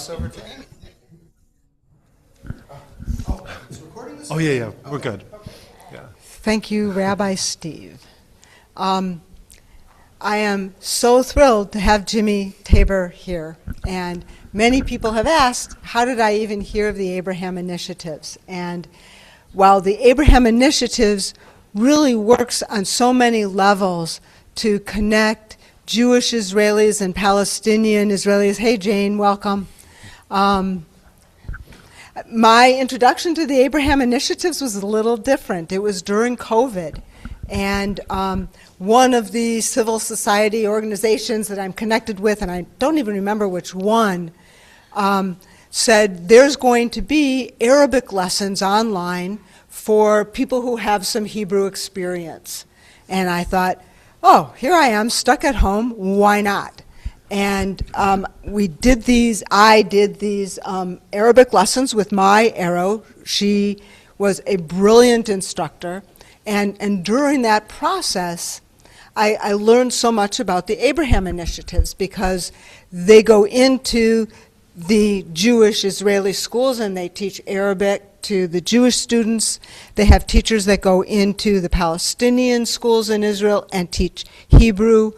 pass over to Amy. It's recording this? Oh, yeah, we're good. Yeah. Thank you, Rabbi Steve. I am so thrilled to have Jimmy Tabor here. And many people have asked, how did I even hear of the Abraham Initiatives? And while the Abraham Initiatives really works on so many levels to connect Jewish Israelis and Palestinian Israelis. Hey, Jane, welcome. My introduction to the Abraham Initiatives was a little different. It was during COVID. And one of the civil society organizations that I'm connected with, and I don't even remember which one, said there's going to be Arabic lessons online for people who have some Hebrew experience. And I thought, oh, here I am, stuck at home, why not? And I did these Arabic lessons with my Arrow. She was a brilliant instructor. And during that process, I learned so much about the Abraham Initiatives because they go into the Jewish Israeli schools and they teach Arabic to the Jewish students. They have teachers that go into the Palestinian schools in Israel and teach Hebrew.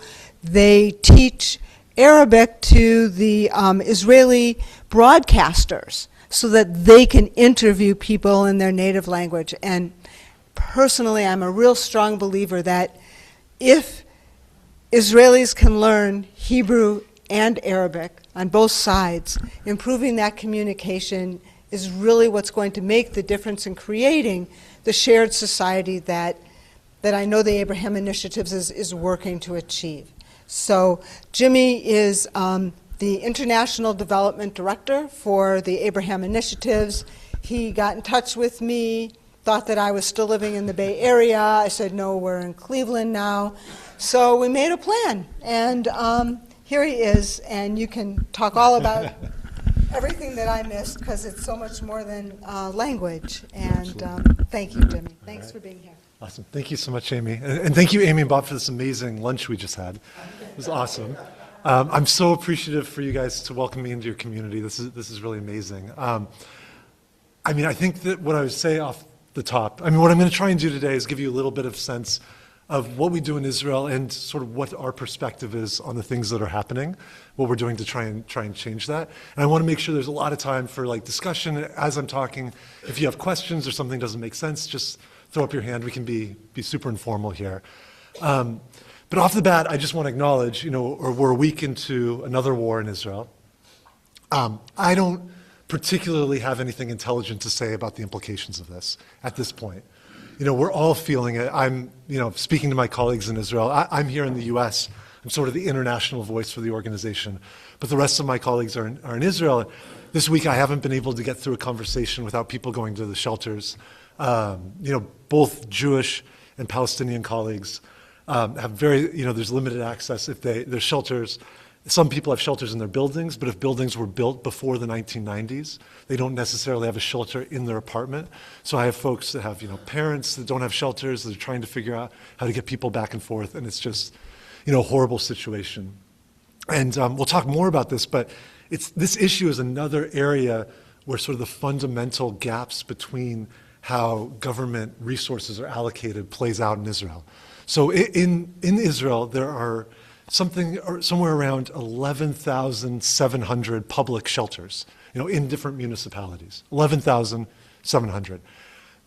They teach Arabic to the Israeli broadcasters so that they can interview people in their native language. And personally, I'm a real strong believer that if Israelis can learn Hebrew and Arabic on both sides, improving that communication is really what's going to make the difference in creating the shared society that I know the Abraham Initiatives is working to achieve. So Jimmy is the International Development Director for the Abraham Initiatives. He got in touch with me, thought that I was still living in the Bay Area. I said, no, we're in Cleveland now. So we made a plan, and here he is, and you can talk all about everything that I missed because it's so much more than language. And thank you, Jimmy. Thanks for being here. Awesome. Thank you so much, Amy. And thank you, Amy and Bob, for this amazing lunch we just had. It was awesome. I'm so appreciative for you guys to welcome me into your community. This is really amazing. I think that what I would say off the top, what I'm going to try and do today is give you a little bit of sense of what we do in Israel and sort of what our perspective is on the things that are happening, what we're doing to try and change that. And I want to make sure there's a lot of time for discussion as I'm talking. If you have questions or something doesn't make sense, just throw up your hand. We can be super informal here. But off the bat, I just want to acknowledge, we're a week into another war in Israel. I don't particularly have anything intelligent to say about the implications of this at this point. We're all feeling it. I'm, speaking to my colleagues in Israel. I'm here in the U.S. I'm sort of the international voice for the organization. But the rest of my colleagues are in Israel. This week, I haven't been able to get through a conversation without people going to the shelters. Both Jewish and Palestinian colleagues have there's limited access if there's shelters. Some people have shelters in their buildings, but if buildings were built before the 1990s, they don't necessarily have a shelter in their apartment. So I have folks that have, parents that don't have shelters, that are trying to figure out how to get people back and forth, and it's just, a horrible situation. And we'll talk more about this, but this issue is another area where sort of the fundamental gaps between how government resources are allocated plays out in Israel. So in Israel, there are somewhere around 11,700 public shelters, in different municipalities, 11,700.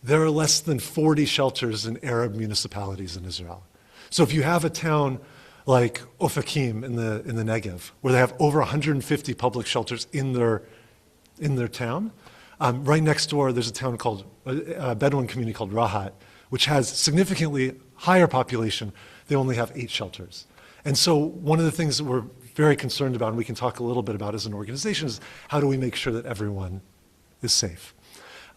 There are less than 40 shelters in Arab municipalities in Israel. So if you have a town like Ofakim in the Negev, where they have over 150 public shelters in their town, right next door there's a town called a Bedouin community called Rahat, which has significantly higher population. They only have 8 shelters. And so one of the things that we're very concerned about, and we can talk a little bit about as an organization, is how do we make sure that everyone is safe?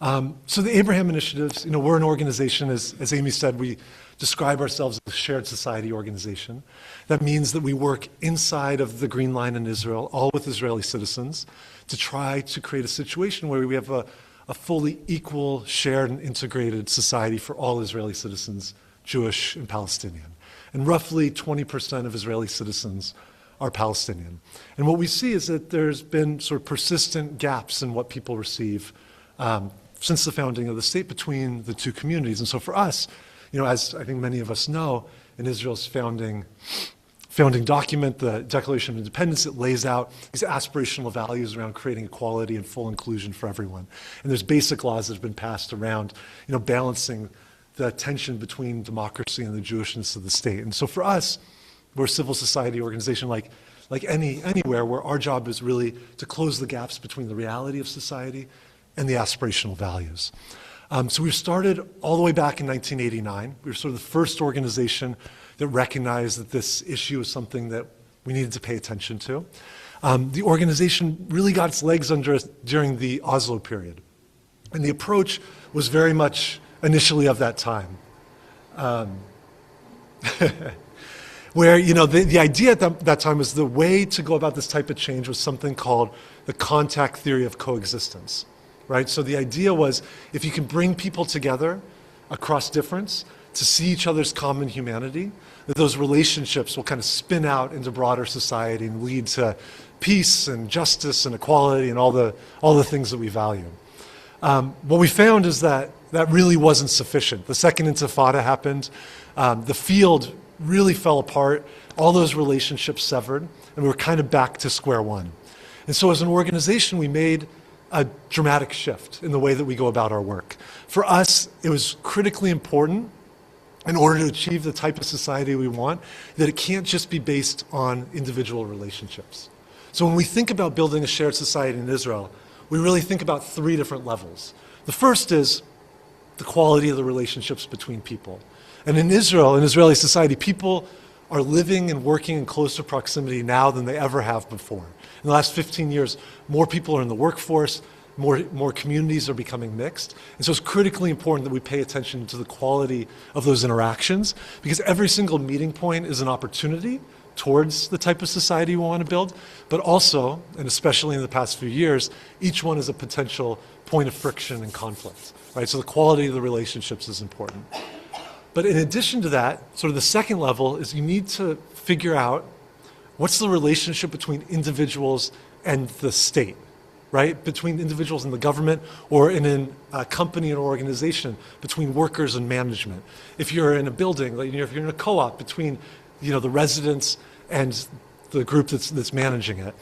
So the Abraham Initiatives, we're an organization, as Amy said, we describe ourselves as a shared society organization. That means that we work inside of the Green Line in Israel, all with Israeli citizens, to try to create a situation where we have a fully equal, shared, and integrated society for all Israeli citizens, Jewish and Palestinian. And roughly 20% of Israeli citizens are Palestinian. And what we see is that there's been sort of persistent gaps in what people receive since the founding of the state between the two communities. And so for us, as I think many of us know, in Israel's founding document, the Declaration of Independence, it lays out these aspirational values around creating equality and full inclusion for everyone. And there's basic laws that have been passed around, balancing the tension between democracy and the Jewishness of the state. And so for us, we're a civil society organization like anywhere, where our job is really to close the gaps between the reality of society and the aspirational values. So we started all the way back in 1989. We were sort of the first organization that recognized that this issue is something that we needed to pay attention to. The organization really got its legs under us during the Oslo period. And the approach was very much initially of that time. Where, the idea at that time was the way to go about this type of change was something called the contact theory of coexistence, right? So the idea was if you can bring people together across difference to see each other's common humanity, that those relationships will kind of spin out into broader society and lead to peace and justice and equality and all the things that we value. What we found is that really wasn't sufficient. The Second Intifada happened. The field really fell apart. All those relationships severed, and we were kind of back to square one. And so as an organization, we made a dramatic shift in the way that we go about our work. For us, it was critically important in order to achieve the type of society we want, that it can't just be based on individual relationships. So when we think about building a shared society in Israel, we really think about three different levels. The first is the quality of the relationships between people. And in Israel, in Israeli society, people are living and working in closer proximity now than they ever have before. In the last 15 years, more people are in the workforce, more communities are becoming mixed. And so it's critically important that we pay attention to the quality of those interactions, because every single meeting point is an opportunity towards the type of society we want to build, but also, and especially in the past few years, each one is a potential point of friction and conflict, right? So the quality of the relationships is important. But in addition to that, sort of the second level is you need to figure out what's the relationship between individuals and the state, right? Between individuals and the government, or in a company or organization, between workers and management. If you're in a building, if you're in a co-op, between the residents and the group that's managing it.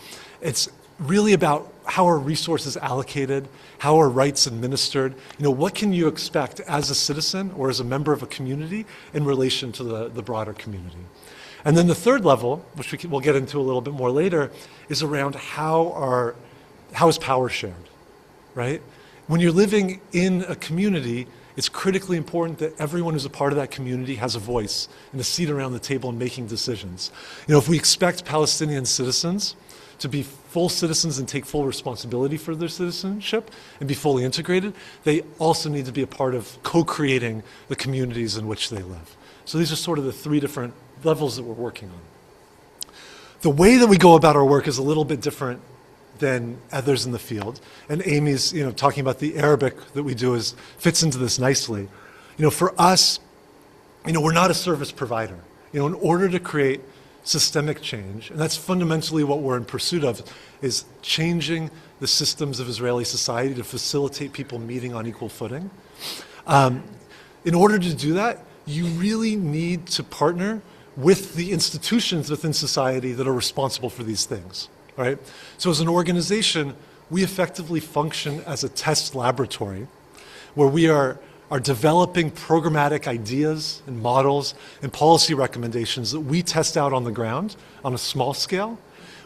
It's really about how are resources allocated, how are rights administered, what can you expect as a citizen or as a member of a community in relation to the broader community. And then the third level, which we'll get into a little bit more later, is around how is power shared, right? When you're living in a community, it's critically important that everyone who's a part of that community has a voice and a seat around the table in making decisions. If we expect Palestinian citizens to be full citizens and take full responsibility for their citizenship and be fully integrated, they also need to be a part of co-creating the communities in which they live. So these are sort of the three different levels that we're working on. The way that we go about our work is a little bit different than others in the field. And Amy's, talking about the Arabic that we do fits into this nicely. For us, we're not a service provider. In order to create systemic change, and that's fundamentally what we're in pursuit of, is changing the systems of Israeli society to facilitate people meeting on equal footing. In order to do that, you really need to partner with the institutions within society that are responsible for these things, right? So as an organization, we effectively function as a test laboratory where we are developing programmatic ideas and models and policy recommendations that we test out on the ground on a small scale.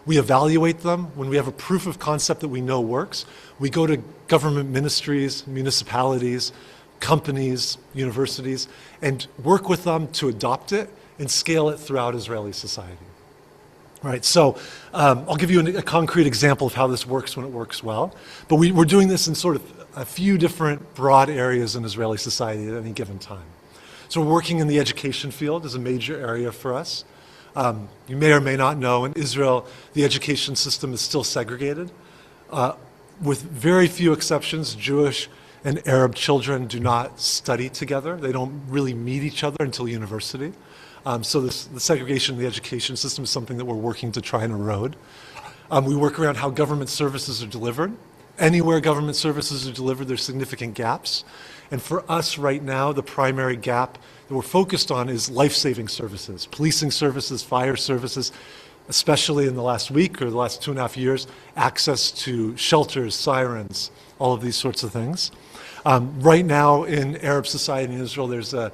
We evaluate them. When we have a proof of concept that we know works, we go to government ministries, municipalities, companies, universities, and work with them to adopt it and scale it throughout Israeli society. Right, so I'll give you a concrete example of how this works when it works well. But we're doing this in sort of a few different broad areas in Israeli society at any given time. So we're working in the education field is a major area for us. You may or may not know, in Israel, the education system is still segregated. With very few exceptions, Jewish and Arab children do not study together. They don't really meet each other until university. So the segregation in the education system is something that we're working to try and erode. We work around how government services are delivered. Anywhere government services are delivered, there's significant gaps. And for us right now, the primary gap that we're focused on is life-saving services, policing services, fire services, especially in the last week or the last 2.5 years, access to shelters, sirens, all of these sorts of things. Right now in Arab society in Israel, there's a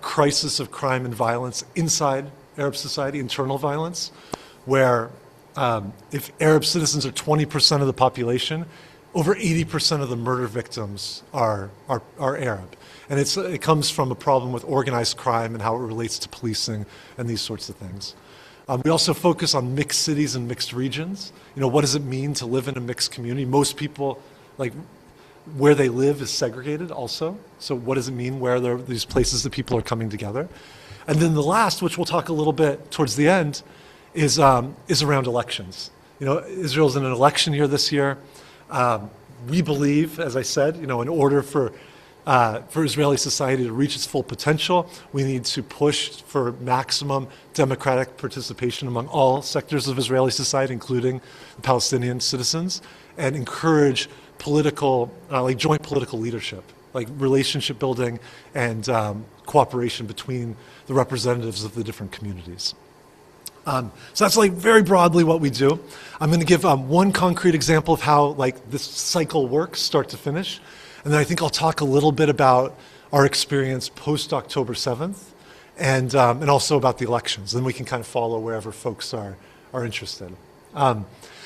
crisis of crime and violence inside Arab society, internal violence, where if Arab citizens are 20% of the population, over 80% of the murder victims are Arab. And it comes from a problem with organized crime and how it relates to policing and these sorts of things. We also focus on mixed cities and mixed regions. What does it mean to live in a mixed community? Most people, where they live is segregated also. So what does it mean where there are these places that people are coming together? And then the last, which we'll talk a little bit towards the end, is around elections. Israel's in an election year this year. We believe, as I said, in order for Israeli society to reach its full potential, we need to push for maximum democratic participation among all sectors of Israeli society, including the Palestinian citizens, and encourage political, joint political leadership, like relationship building and cooperation between the representatives of the different communities. So that's very broadly what we do. I'm going to give one concrete example of how this cycle works, start to finish, and then I think I'll talk a little bit about our experience post October 7th, and also about the elections. Then we can kind of follow wherever folks are interested.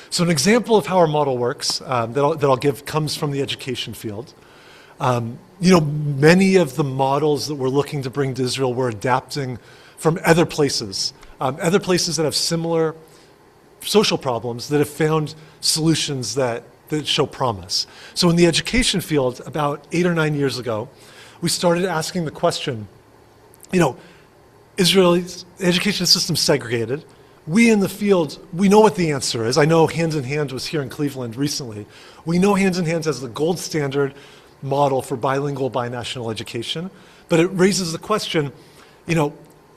So an example of how our model works that I'll give comes from the education field. Many of the models that we're looking to bring to Israel we're adapting from other places that have similar social problems that have found solutions that show promise. So in the education field, about 8 or 9 years ago, we started asking the question, Israel's education system segregated. We in the field, we know what the answer is. I know Hand in Hand was here in Cleveland recently. We know Hand in Hand as the gold standard model for bilingual, binational education, but it raises the question,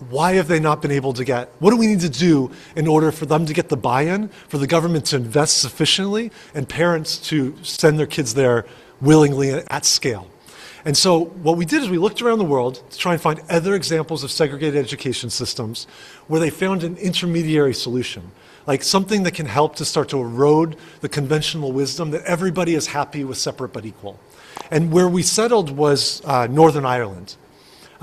why have they not been able to what do we need to do in order for them to get the buy-in, for the government to invest sufficiently, and parents to send their kids there willingly at scale? And so what we did is we looked around the world to try and find other examples of segregated education systems where they found an intermediary solution, like something that can help to start to erode the conventional wisdom that everybody is happy with separate but equal. And where we settled was Northern Ireland.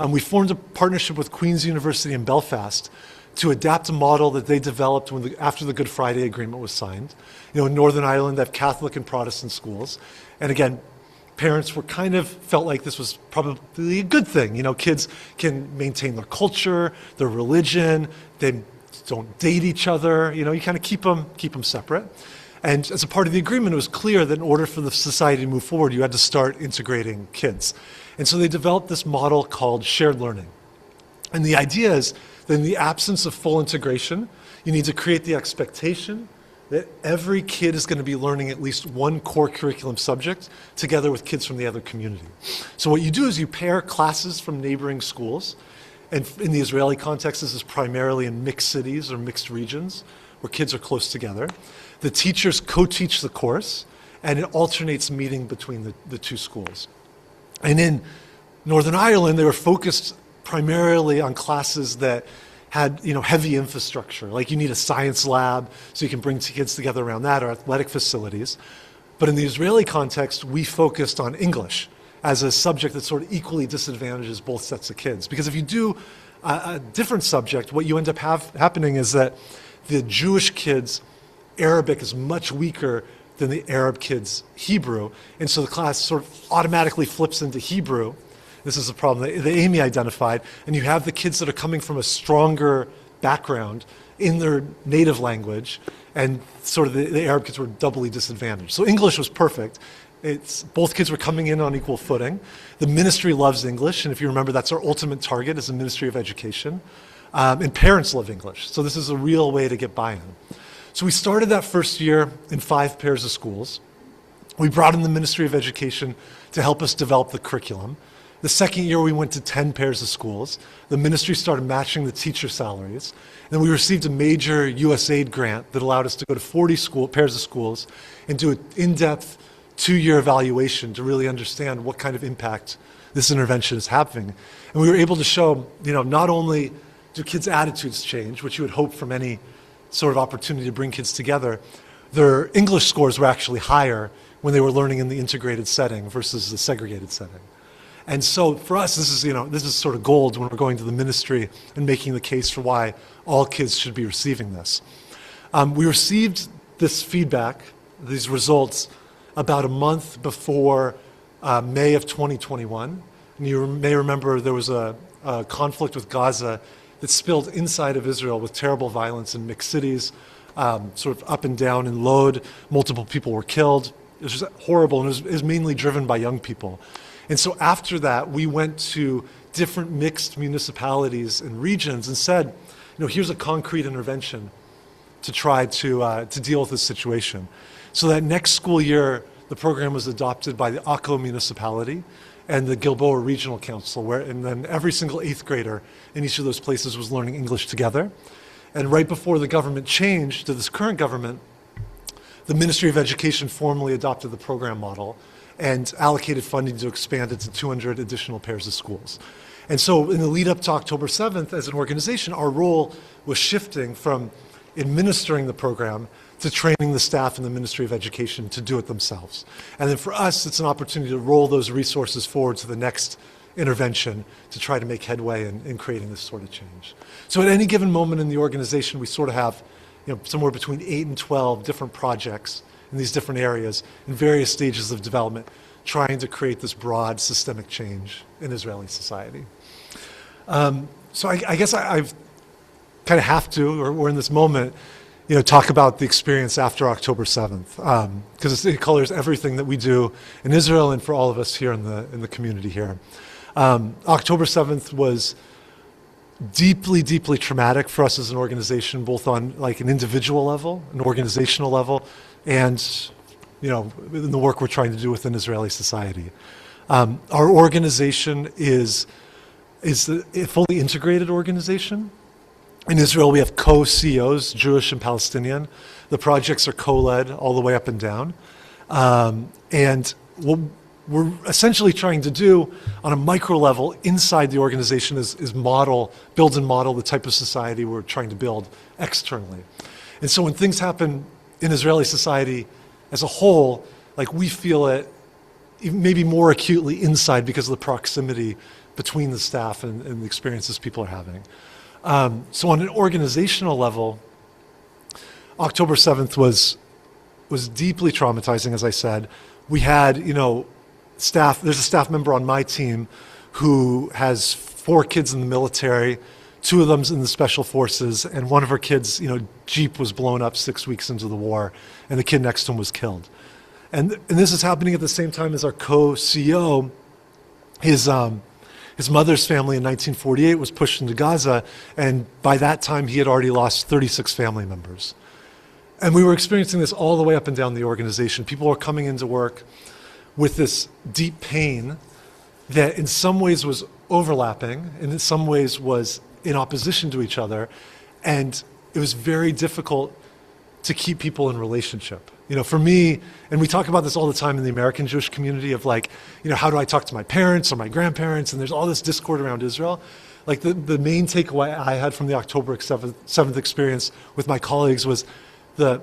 We formed a partnership with Queen's University in Belfast to adapt a model that they developed after the Good Friday Agreement was signed. In Northern Ireland, they have Catholic and Protestant schools. And again, parents felt like this was probably a good thing. Kids can maintain their culture, their religion, they don't date each other, you kind of keep them separate. And as a part of the agreement, it was clear that in order for the society to move forward, you had to start integrating kids. And so they developed this model called shared learning. And the idea is that in the absence of full integration, you need to create the expectation that every kid is going to be learning at least one core curriculum subject together with kids from the other community. So what you do is you pair classes from neighboring schools. And in the Israeli context, this is primarily in mixed cities or mixed regions where kids are close together. The teachers co-teach the course, and it alternates meeting between the two schools. And in Northern Ireland, they were focused primarily on classes that had heavy infrastructure, like you need a science lab so you can bring kids together around that, or athletic facilities. But in the Israeli context, we focused on English as a subject that sort of equally disadvantages both sets of kids. Because if you do a different subject, what you end up happening is that the Jewish kids' Arabic is much weaker than the Arab kids' Hebrew, and so the class sort of automatically flips into Hebrew. This is a problem that Amy identified, and you have the kids that are coming from a stronger background in their native language, and sort of the Arab kids were doubly disadvantaged. So English was perfect. Both kids were coming in on equal footing. The ministry loves English, and if you remember, that's our ultimate target is the Ministry of Education. And parents love English, so this is a real way to get buy-in. So we started that first year in 5 pairs of schools. We brought in the Ministry of Education to help us develop the curriculum. The second year, we went to 10 pairs of schools. The ministry started matching the teacher salaries. And we received a major USAID grant that allowed us to go to 40 pairs of schools and do an in-depth 2-year evaluation to really understand what kind of impact this intervention is having. And we were able to show, not only do kids' attitudes change, which you would hope from any sort of opportunity to bring kids together, their English scores were actually higher when they were learning in the integrated setting versus the segregated setting. And so for us, this is sort of gold when we're going to the ministry and making the case for why all kids should be receiving this. We received this feedback, these results, about a month before May of 2021. And you may remember there was a conflict with Gaza that spilled inside of Israel with terrible violence in mixed cities, sort of up and down in Lod. Multiple people were killed. It was just horrible, and it was mainly driven by young people. And so after that, we went to different mixed municipalities and regions and said, here's a concrete intervention to try to deal with this situation. So that next school year, the program was adopted by the Akko municipality and the Gilboa Regional Council, and then every single 8th grader in each of those places was learning English together. And right before the government changed to this current government, the Ministry of Education formally adopted the program model and allocated funding to expand it to 200 additional pairs of schools. And so in the lead up to October 7th, as an organization, our role was shifting from administering the program to training the staff in the Ministry of Education to do it themselves. And then for us, it's an opportunity to roll those resources forward to the next intervention to try to make headway in creating this sort of change. So at any given moment in the organization, we sort of have somewhere between 8 and 12 different projects in these different areas in various stages of development, trying to create this broad systemic change in Israeli society. So I guess I've kind of have to, or we're in this moment, talk about the experience after October 7th, because it colors everything that we do in Israel and for all of us here in the community here. October 7th was deeply, deeply traumatic for us as an organization, both on like an individual level, an organizational level, and in the work we're trying to do within Israeli society. Our organization is a fully integrated organization. In Israel, we have co-CEOs, Jewish and Palestinian. The projects are co-led all the way up and down. And what we're essentially trying to do on a micro level inside the organization is build and model the type of society we're trying to build externally. And so when things happen in Israeli society as a whole, like we feel it maybe more acutely inside because of the proximity between the staff and the experiences people are having. So on an organizational level, October 7th was deeply traumatizing, as I said. We had, staff, there's a staff member on my team who has 4 kids in the military, 2 of them's in the special forces, and one of her kids, Jeep was blown up 6 weeks into the war, and the kid next to him was killed. And this is happening at the same time as our co-CEO, his mother's family in 1948 was pushed into Gaza, and by that time he had already lost 36 family members. And we were experiencing this all the way up and down the organization. People were coming into work with this deep pain that in some ways was overlapping, and in some ways was in opposition to each other, and it was very difficult to keep people in relationship. For me, and we talk about this all the time in the American Jewish community of like, how do I talk to my parents or my grandparents? And there's all this discord around Israel. Like the main takeaway I had from the October 7th experience with my colleagues was the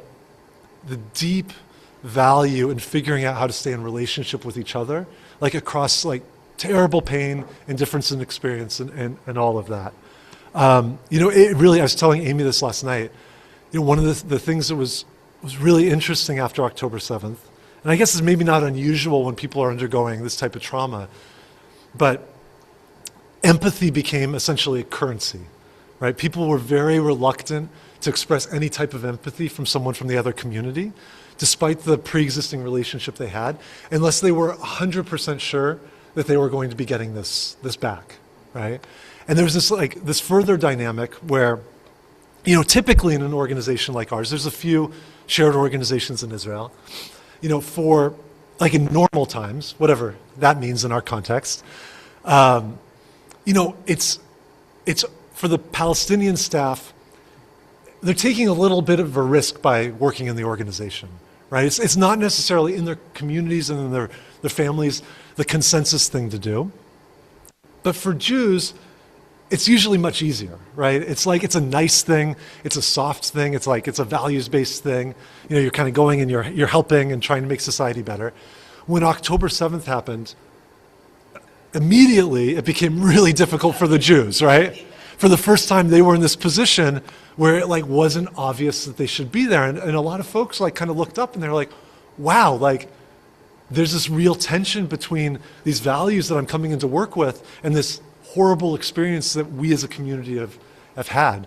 deep value in figuring out how to stay in relationship with each other, like across like terrible pain and difference in experience and all of that. It really, I was telling Amy this last night, one of the things that was really interesting after October 7th, and I guess it's maybe not unusual when people are undergoing this type of trauma, but empathy became essentially a currency, right? People were very reluctant to express any type of empathy from someone from the other community, despite the pre-existing relationship they had, unless they were 100% sure that they were going to be getting this back, right? And there was this further dynamic where, typically in an organization like ours, there's a few shared organizations in Israel, for like in normal times, whatever that means in our context, It's for the Palestinian staff, they're taking a little bit of a risk by working in the organization, right? It's not necessarily in their communities and in their families the consensus thing to do. But for Jews, it's usually much easier, right? It's like it's a nice thing, it's a soft thing, it's a values-based thing. You're kind of going and you're helping and trying to make society better. When October 7th happened, immediately it became really difficult for the Jews, right? For the first time, they were in this position where it wasn't obvious that they should be there, and a lot of folks kind of looked up and they're like, "Wow, there's this real tension between these values that I'm coming into work with and this horrible experience that we as a community have had."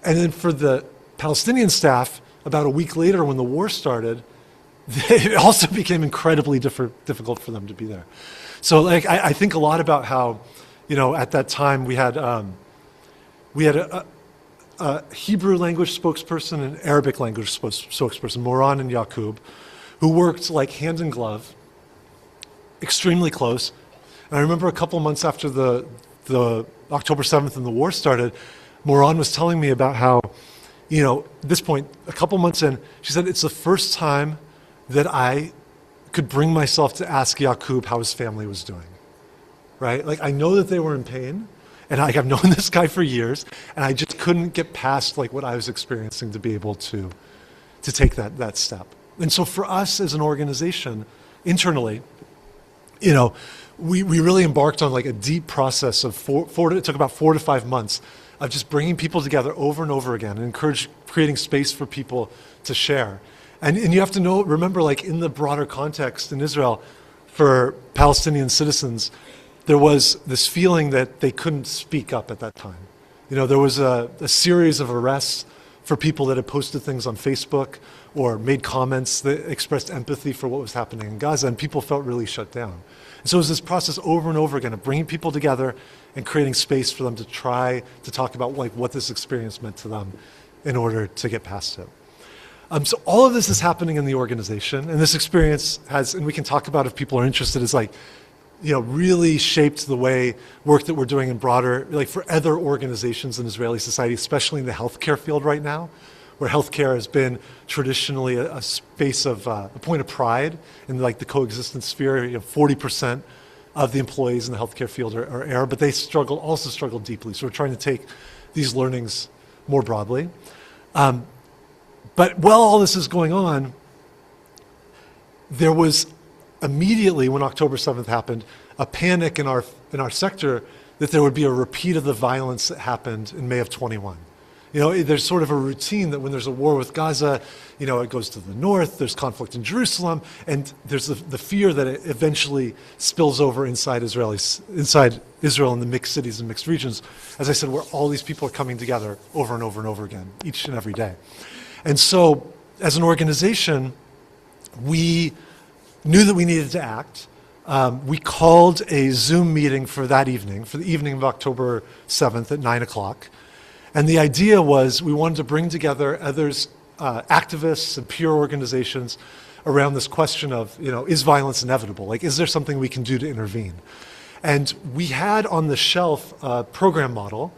And then for the Palestinian staff, about a week later when the war started, it also became incredibly difficult for them to be there. So I think a lot about how, at that time we had a Hebrew language spokesperson and Arabic language spokesperson, Moran and Yaqub, who worked hand in glove, extremely close. And I remember a couple months after the October 7th and the war started, Moran was telling me about how, at this point, a couple months in, she said, it's the first time that I could bring myself to ask Yaqub how his family was doing, right? I know that they were in pain, and I've known this guy for years, and I just couldn't get past what I was experiencing to be able to take that step. And so for us as an organization, internally, we really embarked on a deep process of it took about 4 to 5 months of just bringing people together over and over again and creating space for people to share. And you have to remember, in the broader context in Israel, for Palestinian citizens, there was this feeling that they couldn't speak up at that time. There was a series of arrests for people that had posted things on Facebook or made comments that expressed empathy for what was happening in Gaza, and people felt really shut down. And so it was this process over and over again of bringing people together and creating space for them to try to talk about what this experience meant to them in order to get past it. So all of this is happening in the organization, and this experience has, and we can talk about if people are interested, is really shaped the way work that we're doing in broader, for other organizations in Israeli society, especially in the healthcare field right now, where healthcare has been traditionally a space of a point of pride in the coexistence sphere. 40% of the employees in the healthcare field are Arab, but they also struggle deeply. So we're trying to take these learnings more broadly. But while all this is going on, there was immediately, when October 7th happened, a panic in our sector that there would be a repeat of the violence that happened in May of 21. There's sort of a routine that when there's a war with Gaza, it goes to the north, there's conflict in Jerusalem, and there's the fear that it eventually spills over inside Israel in the mixed cities and mixed regions, as I said, where all these people are coming together over and over and over again, each and every day. And so, as an organization, we knew that we needed to act. We called a Zoom meeting for that evening, for the evening of October 7th at 9 o'clock. And the idea was we wanted to bring together others, activists and peer organizations around this question of, is violence inevitable? Is there something we can do to intervene? And we had on the shelf a program model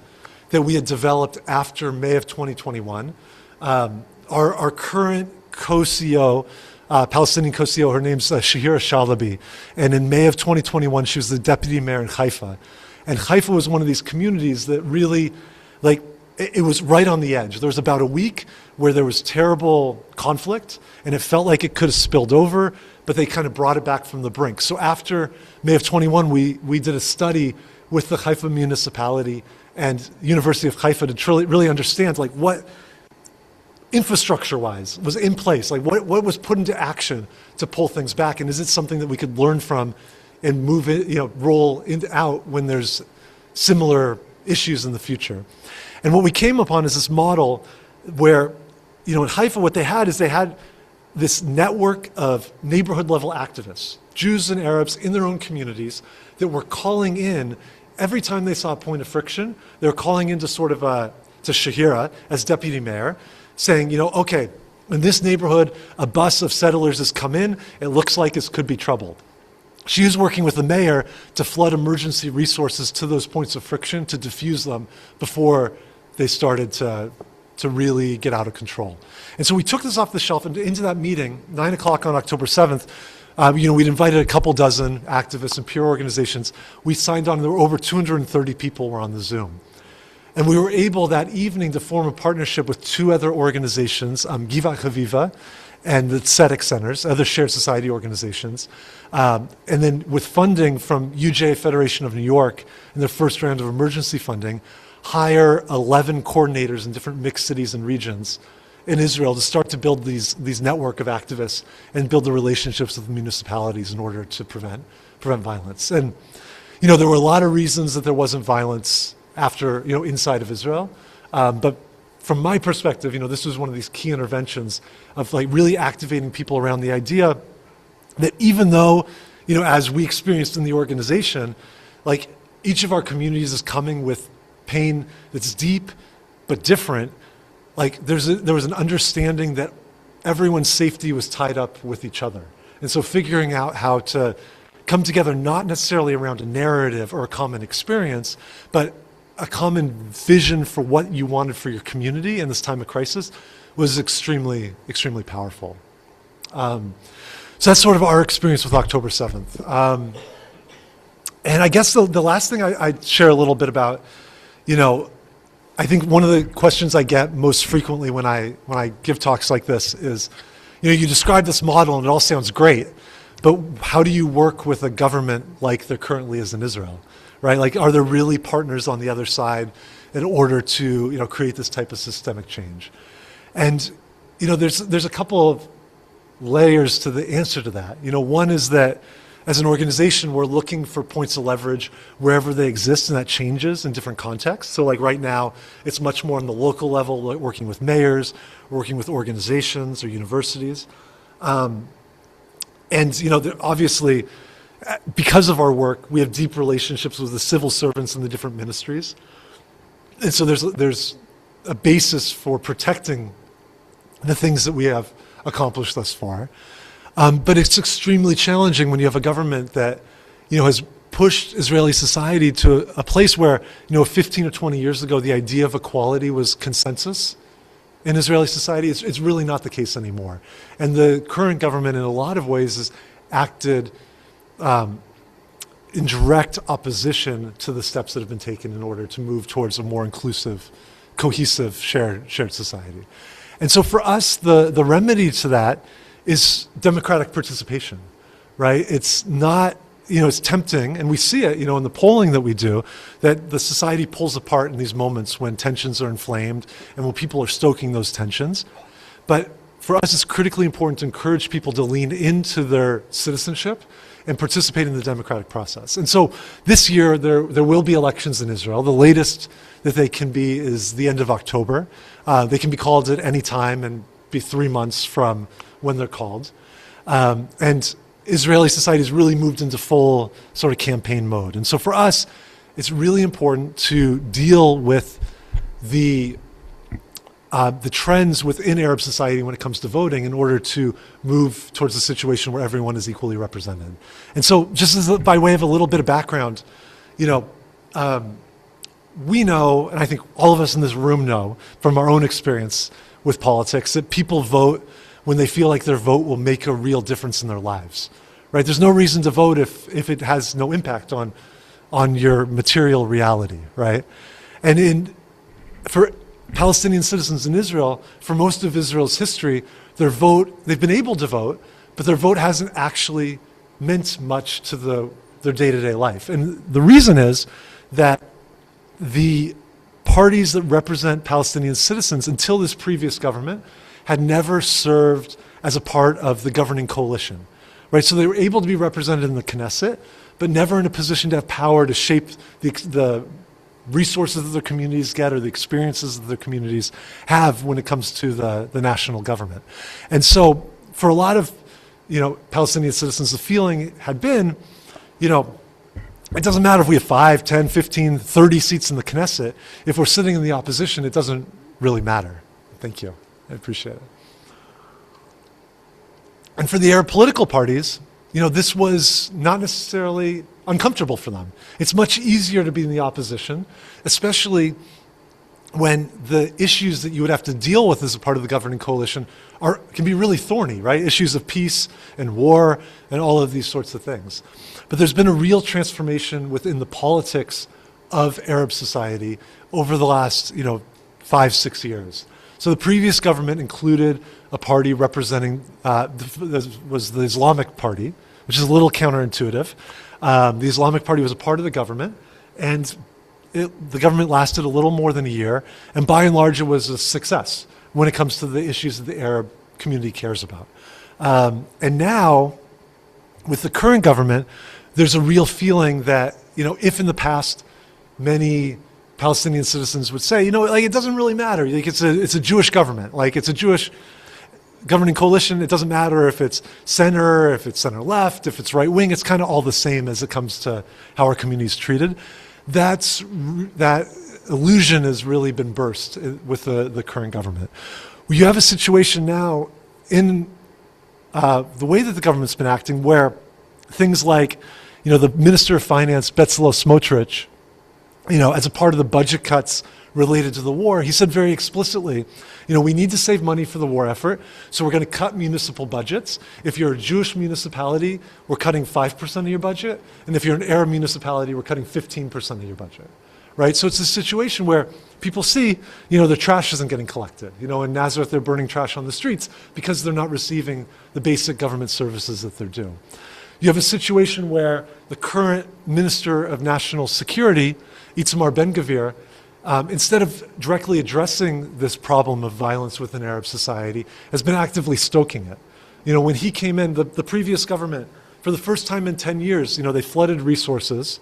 that we had developed after May of 2021. Our current co-CEO, Palestinian co-CEO, her name's Shahira Shalabi, and in May of 2021, she was the deputy mayor in Haifa. And Haifa was one of these communities that really, it was right on the edge. There was about a week where there was terrible conflict, and it felt like it could have spilled over, but they kind of brought it back from the brink. So after May of 21, we did a study with the Haifa municipality and University of Haifa to really understand, what infrastructure-wise was in place, what was put into action to pull things back, and is it something that we could learn from and move it, roll out when there's similar issues in the future. And what we came upon is this model where, in Haifa, what they had is they had this network of neighborhood-level activists, Jews and Arabs in their own communities, that were calling in every time they saw a point of friction. They were calling into to Shahira as deputy mayor, saying, okay, in this neighborhood, a bus of settlers has come in. It looks like it could be trouble. she was working with the mayor to flood emergency resources to those points of friction to diffuse them before they started to really get out of control. And so we took this off the shelf, and into that meeting, 9 o'clock on October 7th, we'd invited a couple dozen activists and peer organizations. We signed on, there were over 230 people were on the Zoom. And we were able that evening to form a partnership with two other organizations, Givat Haviva and the Tzedek Centers, other shared society organizations. And then with funding from UJ Federation of New York in their first round of emergency funding, hire 11 coordinators in different mixed cities and regions in Israel to start to build these network of activists and build the relationships with the municipalities in order to prevent violence. And, there were a lot of reasons that there wasn't violence after, inside of Israel. But from my perspective, this was one of these key interventions of like really activating people around the idea that even though, as we experienced in the organization, like each of our communities is coming with pain that's deep but different, like there was an understanding that everyone's safety was tied up with each other. And so figuring out how to come together, not necessarily around a narrative or a common experience, but a common vision for what you wanted for your community in this time of crisis was extremely, extremely powerful. So that's sort of our experience with October 7th. And I guess the last thing I'd share a little bit about, I think one of the questions I get most frequently when I give talks like this is, you describe this model and it all sounds great, but how do you work with a government like there currently is in Israel, right? Like, are there really partners on the other side in order to, create this type of systemic change? And, there's a couple of layers to the answer to that. One is that as an organization, we're looking for points of leverage wherever they exist, and that changes in different contexts. So like right now, it's much more on the local level, like working with mayors, working with organizations or universities. Obviously, because of our work, we have deep relationships with the civil servants in the different ministries. And so there's a basis for protecting the things that we have accomplished thus far. But it's extremely challenging when you have a government that, has pushed Israeli society to a place where, 15 or 20 years ago, the idea of equality was consensus in Israeli society. It's really not the case anymore. And the current government, in a lot of ways, has acted in direct opposition to the steps that have been taken in order to move towards a more inclusive, cohesive, shared society. And so for us, the remedy to that is democratic participation, right? It's not, it's tempting, and we see it, in the polling that we do, that the society pulls apart in these moments when tensions are inflamed and when people are stoking those tensions. But for us, it's critically important to encourage people to lean into their citizenship and participate in the democratic process. And so this year, there will be elections in Israel. The latest that they can be is the end of October. They can be called at any time and be 3 months from when they're called. And Israeli society has really moved into full sort of campaign mode. And so for us, it's really important to deal with the trends within Arab society when it comes to voting in order to move towards a situation where everyone is equally represented. And so just by way of a little bit of background, we know, and I think all of us in this room know from our own experience with politics, that people vote when they feel like their vote will make a real difference in their lives, right? There's no reason to vote if it has no impact on your material reality, right? And for Palestinian citizens in Israel, for most of Israel's history, they've been able to vote, but their vote hasn't actually meant much to their day-to-day life. And the reason is that the parties that represent Palestinian citizens until this previous government had never served as a part of the governing coalition, right? So they were able to be represented in the Knesset, but never in a position to have power to shape the resources that their communities get or the experiences that their communities have when it comes to the national government. And so for a lot of, Palestinian citizens, the feeling had been, it doesn't matter if we have 5, 10, 15, 30 seats in the Knesset. If we're sitting in the opposition, it doesn't really matter. Thank you. I appreciate it. And for the Arab political parties, this was not necessarily uncomfortable for them. It's much easier to be in the opposition, especially when the issues that you would have to deal with as a part of the governing coalition can be really thorny, right? Issues of peace and war and all of these sorts of things. But there's been a real transformation within the politics of Arab society over the last, 5-6 years. So the previous government included a party representing, was the Islamic Party, which is a little counterintuitive. The Islamic Party was a part of the government, and the government lasted a little more than a year, and by and large it was a success when it comes to the issues that the Arab community cares about. And now, with the current government, there's a real feeling that, if in the past many Palestinian citizens would say, it doesn't really matter, it's a Jewish government, it's a Jewish governing coalition, it doesn't matter if it's center, if it's center left, if it's right wing, it's kind of all the same as it comes to how our community is treated. That illusion has really been burst with the current government. You have a situation now in the way that the government's been acting where things like, the Minister of Finance, Bezalel Smotrich, as a part of the budget cuts related to the war, he said very explicitly, we need to save money for the war effort, so we're going to cut municipal budgets. If you're a Jewish municipality, we're cutting 5% of your budget, and if you're an Arab municipality, we're cutting 15% of your budget, right? So it's a situation where people see, their trash isn't getting collected. In Nazareth, they're burning trash on the streets because they're not receiving the basic government services that they're due. You have a situation where the current Minister of National Security, Itamar Ben-Gvir, instead of directly addressing this problem of violence within Arab society, has been actively stoking it. When he came in, the previous government, for the first time in 10 years, they flooded resources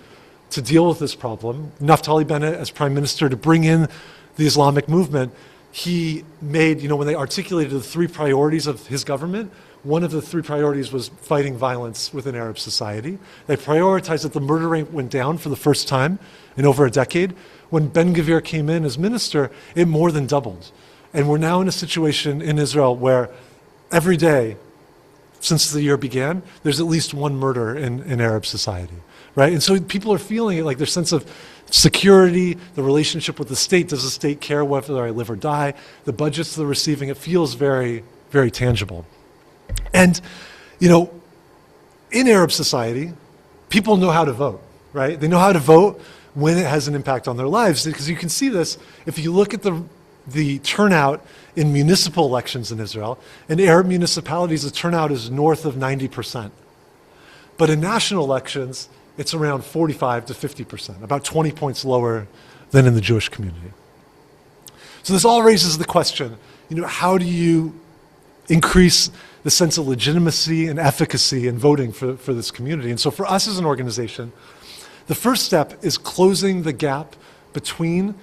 to deal with this problem. Naftali Bennett, as prime minister, to bring in the Islamic movement, he made, when they articulated the 3 priorities of his government, one of the 3 priorities was fighting violence within Arab society. They prioritized that the murder rate went down for the first time in over a decade. When Ben-Gvir came in as minister, it more than doubled. And we're now in a situation in Israel where every day, since the year began, there's at least one murder in Arab society, right? And so people are feeling it, like their sense of security, the relationship with the state. Does the state care whether I live or die? The budgets they're receiving, it feels very, very tangible. And, in Arab society, people know how to vote, right? They know how to vote when it has an impact on their lives, because you can see this if you look at the turnout in municipal elections in Israel. In Arab municipalities, the turnout is north of 90%. But in national elections, it's around 45 to 50%, about 20 points lower than in the Jewish community. So this all raises the question, how do you increase the sense of legitimacy and efficacy in voting for this community? And so for us as an organization, the first step is closing the gap between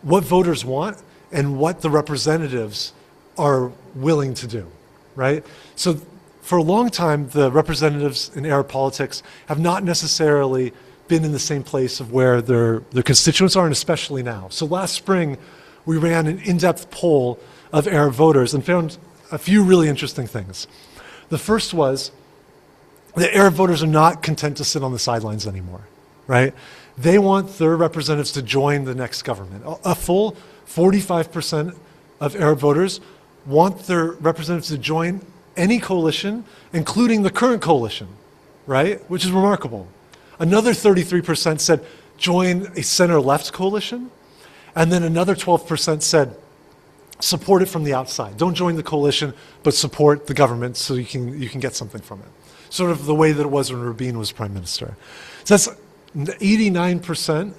what voters want and what the representatives are willing to do, right? So for a long time, the representatives in Arab politics have not necessarily been in the same place of where their constituents are, and especially now. So last spring, we ran an in-depth poll of Arab voters and found a few really interesting things. The first was that Arab voters are not content to sit on the sidelines anymore, right? They want their representatives to join the next government. A full 45% of Arab voters want their representatives to join any coalition, including the current coalition, right? Which is remarkable. Another 33% said join a center-left coalition, and then another 12% said support it from the outside. Don't join the coalition, but support the government so you can get something from it. Sort of the way that it was when Rabin was prime minister. So that's 89%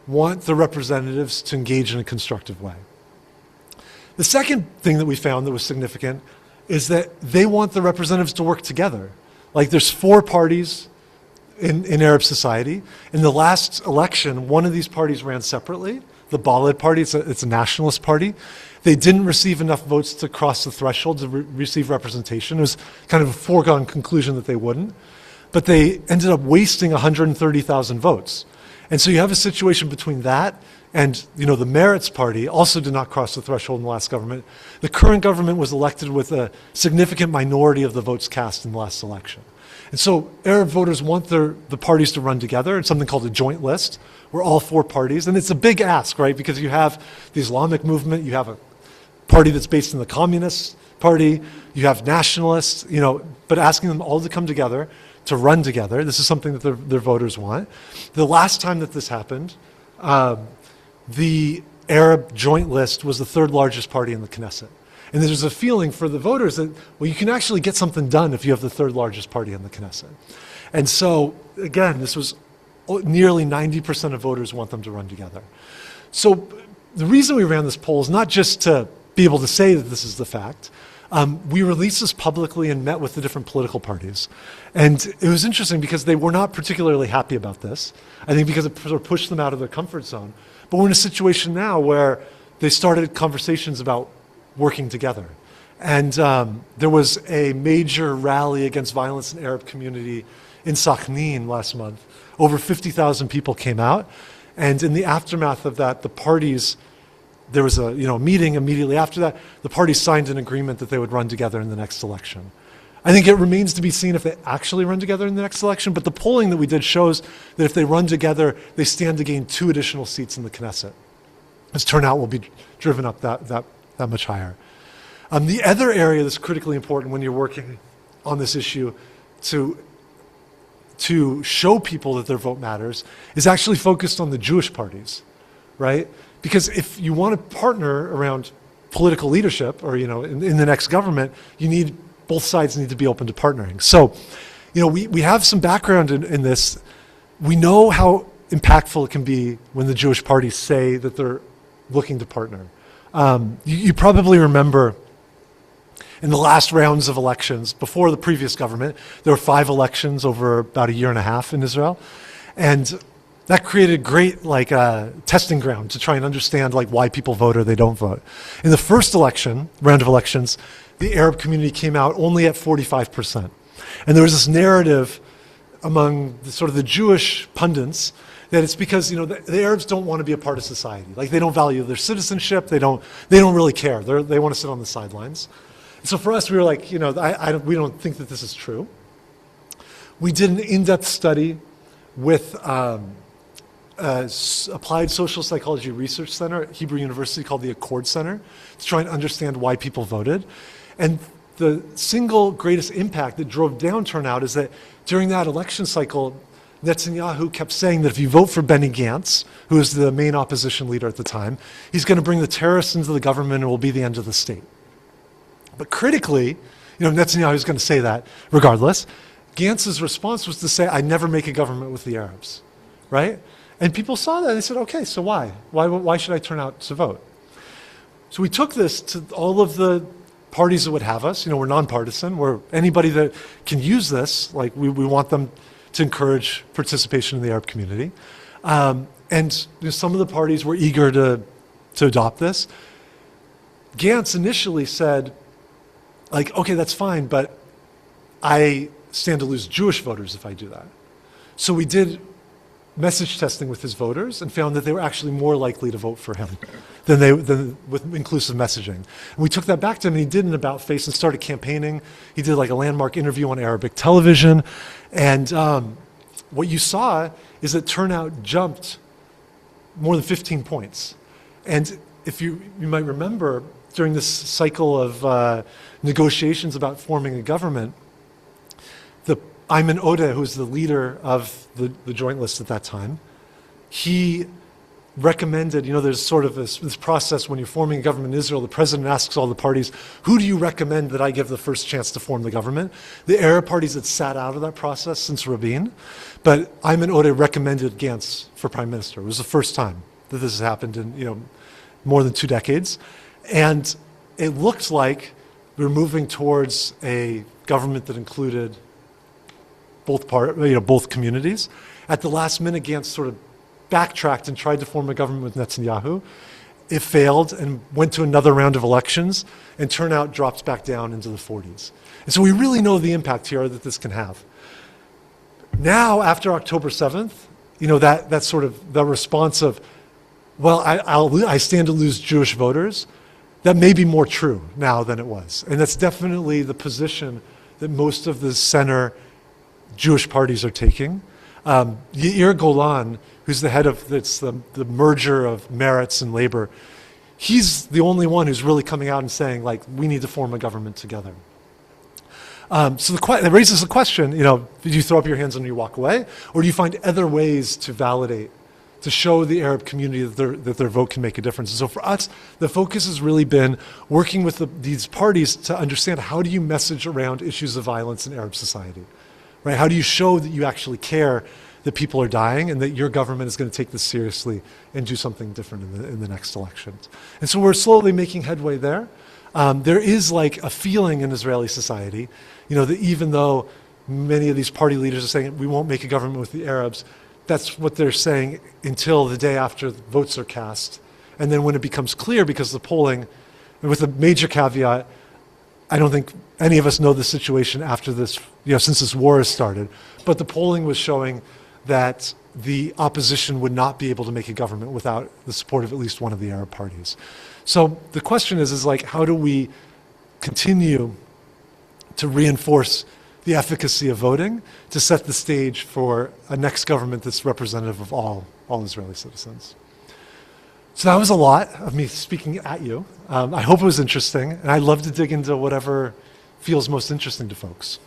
want the representatives to engage in a constructive way. The second thing that we found that was significant is that they want the representatives to work together. Like there's 4 parties in Arab society. In the last election, one of these parties ran separately. The Balad party, it's a nationalist party. They didn't receive enough votes to cross the threshold to receive representation. It was kind of a foregone conclusion that they wouldn't. But they ended up wasting 130,000 votes. And so you have a situation between that and, the Meretz party also did not cross the threshold in the last government. The current government was elected with a significant minority of the votes cast in the last election. And so Arab voters want the parties to run together in something called a joint list, where all four parties, and it's a big ask, right? Because you have the Islamic movement, you have a party that's based in the Communist Party, you have nationalists, but asking them all to come together, to run together. This is something that their voters want. The last time that this happened, the Arab joint list was the third largest party in the Knesset. And there's a feeling for the voters that, well, you can actually get something done if you have the third largest party in the Knesset. And so, again, this was nearly 90% of voters want them to run together. So the reason we ran this poll is not just to be able to say that this is the fact. We released this publicly and met with the different political parties. And it was interesting because they were not particularly happy about this. I think because it sort of pushed them out of their comfort zone. But we're in a situation now where they started conversations about working together. And there was a major rally against violence in the Arab community in Sakhnin last month. Over 50,000 people came out. And in the aftermath of that, the parties, there was a meeting immediately after that. The parties signed an agreement that they would run together in the next election. I think it remains to be seen if they actually run together in the next election, but the polling that we did shows that if they run together, they stand to gain 2 additional seats in the Knesset. This turnout will be driven up that much higher. The other area that's critically important when you're working on this issue to show people that their vote matters is actually focused on the Jewish parties, right? Because if you want to partner around political leadership or, in the next government, both sides need to be open to partnering. So, we have some background in this. We know how impactful it can be when the Jewish parties say that they're looking to partner. You probably remember in the last rounds of elections, before the previous government, there were 5 elections over about a year and a half in Israel. And that created great testing ground to try and understand why people vote or they don't vote. In the first round of elections, the Arab community came out only at 45%. And there was this narrative among the Jewish pundits that it's because the Arabs don't want to be a part of society. They don't value their citizenship. They don't really care. They want to sit on the sidelines. So for us, we were like, we don't think that this is true. We did an in-depth study with Applied Social Psychology Research Center at Hebrew University called the Accord Center to try and understand why people voted. And the single greatest impact that drove down turnout is that during that election cycle, Netanyahu kept saying that if you vote for Benny Gantz, who was the main opposition leader at the time, he's going to bring the terrorists into the government and it will be the end of the state. But critically, Netanyahu is going to say that regardless. Gantz's response was to say, I never make a government with the Arabs, right? And people saw that and they said, okay, so why? Why should I turn out to vote? So we took this to all of the parties that would have us. We're nonpartisan. We're anybody that can use this. We want them to encourage participation in the Arab community. And some of the parties were eager to adopt this. Gantz initially said, okay, that's fine, but I stand to lose Jewish voters if I do that. So we did message testing with his voters and found that they were actually more likely to vote for him than with inclusive messaging. And we took that back to him and he did an about face and started campaigning. He did a landmark interview on Arabic television. And what you saw is that turnout jumped more than 15 points. And if you might remember, during this cycle of negotiations about forming a government, Ayman Odeh, who was the leader of the Joint List at that time, he recommended, there's sort of this process when you're forming a government in Israel, the president asks all the parties, who do you recommend that I give the first chance to form the government? The Arab parties had sat out of that process since Rabin, but Ayman Odeh recommended Gantz for prime minister. It was the first time that this has happened in, more than 2 decades. And it looked like we were moving towards a government that included both communities. At the last minute, Gantz sort of backtracked and tried to form a government with Netanyahu. It failed and went to another round of elections, and turnout dropped back down into the 40s. And so we really know the impact here that this can have. Now, after October 7th, that sort of the response of, well, I stand to lose Jewish voters, that may be more true now than it was. And that's definitely the position that most of the center Jewish parties are taking. Yair Golan, who's the head of the merger of Meretz and Labor, he's the only one who's really coming out and saying, like, we need to form a government together. So it raises the question, do you throw up your hands and you walk away? Or do you find other ways to validate, to show the Arab community that their vote can make a difference? And so for us, the focus has really been working with these parties to understand, how do you message around issues of violence in Arab society? Right? How do you show that you actually care that people are dying and that your government is going to take this seriously and do something different in the next elections? And so we're slowly making headway there. There is like a feeling in Israeli society, that even though many of these party leaders are saying we won't make a government with the Arabs, that's what they're saying until the day after the votes are cast. And then when it becomes clear, because the polling, with a major caveat, I don't think any of us know the situation after this, since this war has started, but the polling was showing that the opposition would not be able to make a government without the support of at least one of the Arab parties. So the question is like, how do we continue to reinforce the efficacy of voting to set the stage for a next government that's representative of all Israeli citizens? So that was a lot of me speaking at you. I hope it was interesting, and I'd love to dig into whatever feels most interesting to folks.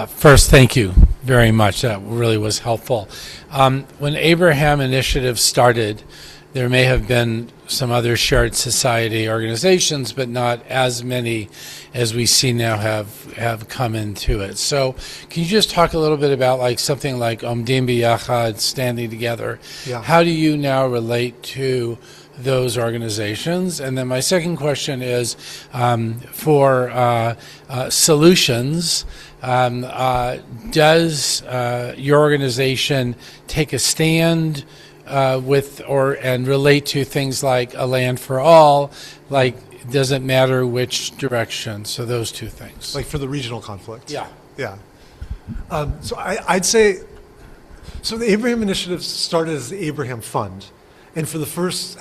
First, thank you very much. That really was helpful. When Abraham Initiative started, there may have been some other shared society organizations, but not as many as we see now have come into it. So can you just talk a little bit about like something like Omdim B'Yachad, standing together? Yeah. How do you now relate to those organizations? And then my second question is for solutions. Does your organization take a stand and relate to things like a land for all? Like, does it matter which direction? So those two things. Like for the regional conflict? Yeah. Yeah. So I'd say, so the Abraham Initiative started as the Abraham Fund. And for the first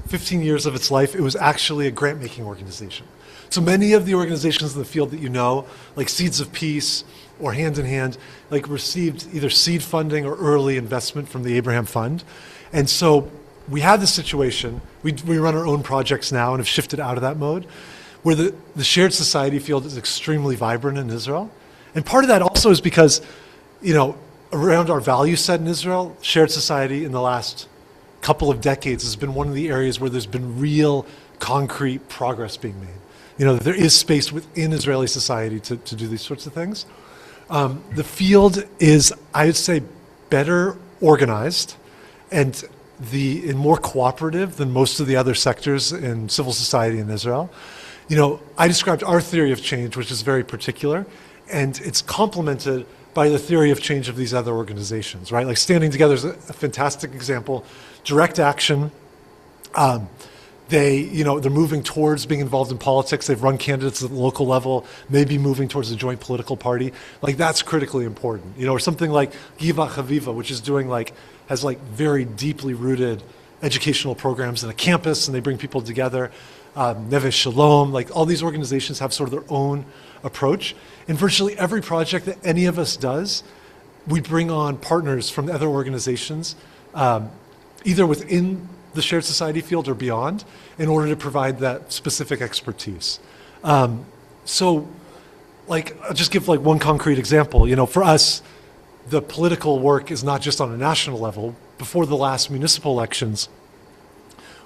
15 years of its life, it was actually a grant-making organization. So many of the organizations in the field that like Seeds of Peace or Hand in Hand, like received either seed funding or early investment from the Abraham Fund. And so we had this situation, we run our own projects now and have shifted out of that mode, where the shared society field is extremely vibrant in Israel. And part of that also is because, around our value set in Israel, shared society in the last couple of decades has been one of the areas where there's been real concrete progress being made. There is space within Israeli society to do these sorts of things. The field is, I would say, better organized and more cooperative than most of the other sectors in civil society in Israel. I described our theory of change, which is very particular, and it's complemented by the theory of change of these other organizations, right? Like Standing Together is a fantastic example. Direct action. They're moving towards being involved in politics. They've run candidates at the local level, maybe moving towards a joint political party. Like, that's critically important. Or something like Giva Chaviva, which is has very deeply rooted educational programs in a campus, and they bring people together. Neve Shalom, like all these organizations have sort of their own approach. In virtually every project that any of us does, we bring on partners from other organizations, either within the shared society field or beyond, in order to provide that specific expertise. I'll just give one concrete example. For us, the political work is not just on a national level. Before the last municipal elections,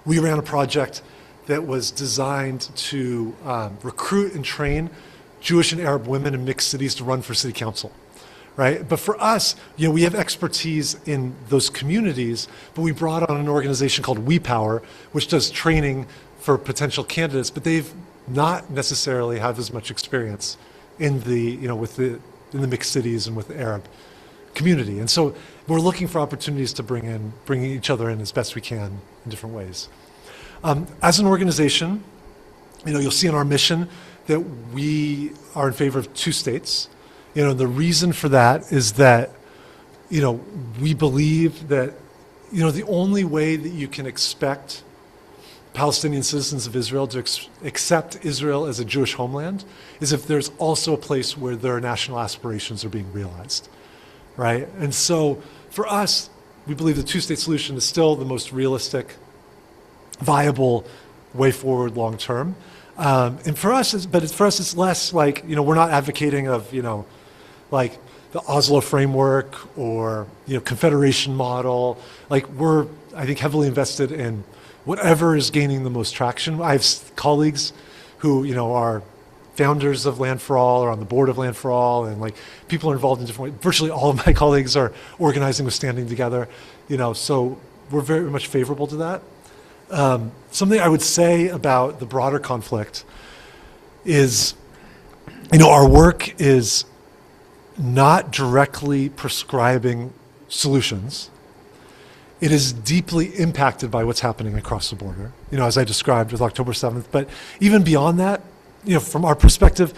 we ran a project that was designed to recruit and train Jewish and Arab women in mixed cities to run for city council. Right? But for us, we have expertise in those communities, but we brought on an organization called We Power, which does training for potential candidates, but they've not necessarily have as much experience in the mixed cities and with the Arab community. And so we're looking for opportunities to bring each other in as best we can in different ways. As an organization, you'll see in our mission that we are in favor of two states. The reason for that is that, we believe that, the only way that you can expect Palestinian citizens of Israel to accept Israel as a Jewish homeland is if there's also a place where their national aspirations are being realized, right? And so for us, we believe the two-state solution is still the most realistic, viable way forward long term. And for us, it's less like, we're not advocating of, like the Oslo framework or, confederation model. Like we're, I think, heavily invested in whatever is gaining the most traction. I have colleagues who, are founders of Land for All or on the board of Land for All, and like people are involved in different ways. Virtually all of my colleagues are organizing with Standing Together, so we're very much favorable to that. Something I would say about the broader conflict is, our work is not directly prescribing solutions. It is deeply impacted by what's happening across the border, as I described with October 7th. But even beyond that, from our perspective,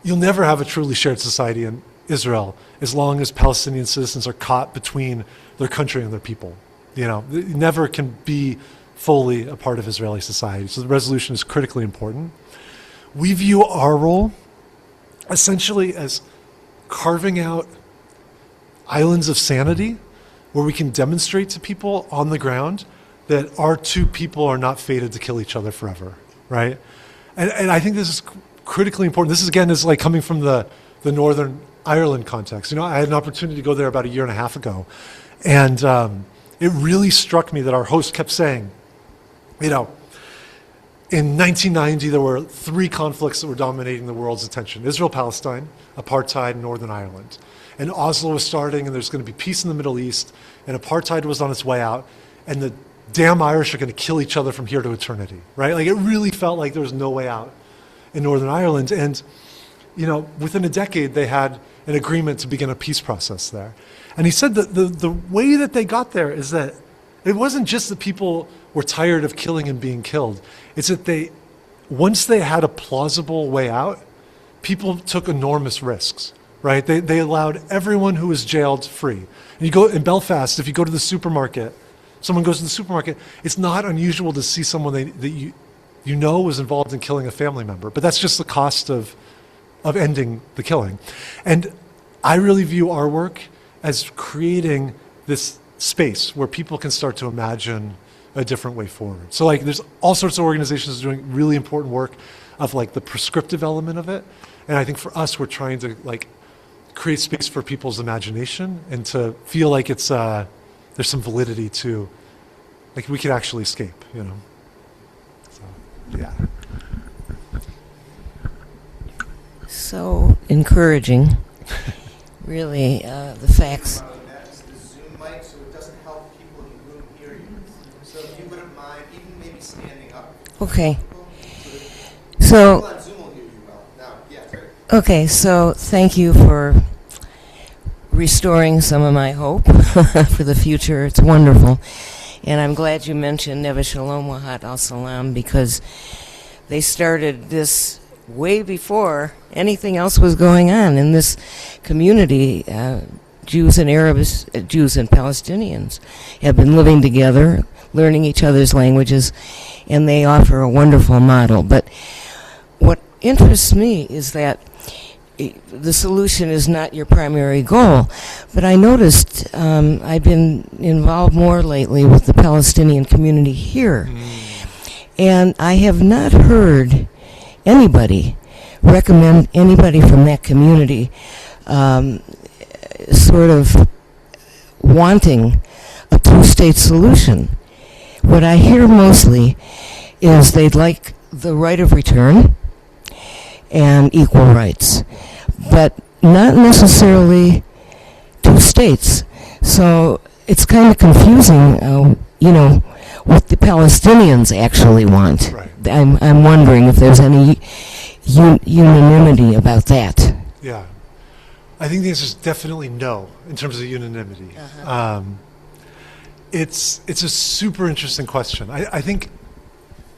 you'll never have a truly shared society in Israel as long as Palestinian citizens are caught between their country and their people. It never can be fully a part of Israeli society. So the resolution is critically important. We view our role essentially as carving out islands of sanity where we can demonstrate to people on the ground that our two people are not fated to kill each other forever, right? And I think this is critically important. This is, again, is like coming from the Northern Ireland context. I had an opportunity to go there about a year and a half ago, and it really struck me that our host kept saying, in 1990, there were 3 conflicts that were dominating the world's attention: Israel-Palestine, apartheid, Northern Ireland. And Oslo was starting, and there's going to be peace in the Middle East, and apartheid was on its way out, and the damn Irish are going to kill each other from here to eternity, right? Like, it really felt like there was no way out in Northern Ireland. And, within a decade, they had an agreement to begin a peace process there. And he said that the way that they got there is that it wasn't just that people were tired of killing and being killed. It's that once they had a plausible way out, people took enormous risks. Right? They allowed everyone who was jailed free. And you go in Belfast, if you go to the supermarket, someone goes to the supermarket, it's not unusual to see someone that you was involved in killing a family member. But that's just the cost of ending the killing. And I really view our work as creating this space where people can start to imagine a different way forward. So like there's all sorts of organizations doing really important work of like the prescriptive element of it. And I think for us, we're trying to like create space for people's imagination and to feel like it's there's some validity to, like we could actually escape, So, yeah. So encouraging, really, the facts. That's the Zoom mic, so it doesn't help people in the room hear you. So if you wouldn't mind, even maybe standing up. Okay. People So, on Zoom will hear you well. Now, yeah, great. okay, so thank you for restoring some of my hope for the future. It's wonderful. And I'm glad you mentioned Neve Shalom Wahat al-Salam, because they started this way before anything else was going on in this community. Jews and Arabs, Jews and Palestinians have been living together, learning each other's languages, and they offer a wonderful model. But what interests me is that the solution is not your primary goal. But I noticed I've been involved more lately with the Palestinian community here. And I have not heard anybody recommend anybody from that community sort of wanting a two-state solution. What I hear mostly is they'd like the right of return and equal rights, but not necessarily two states. So it's kind of confusing, what the Palestinians actually want. Right. I'm wondering if there's any unanimity about that. Yeah. I think the answer is definitely no in terms of unanimity. It's a super interesting question. I think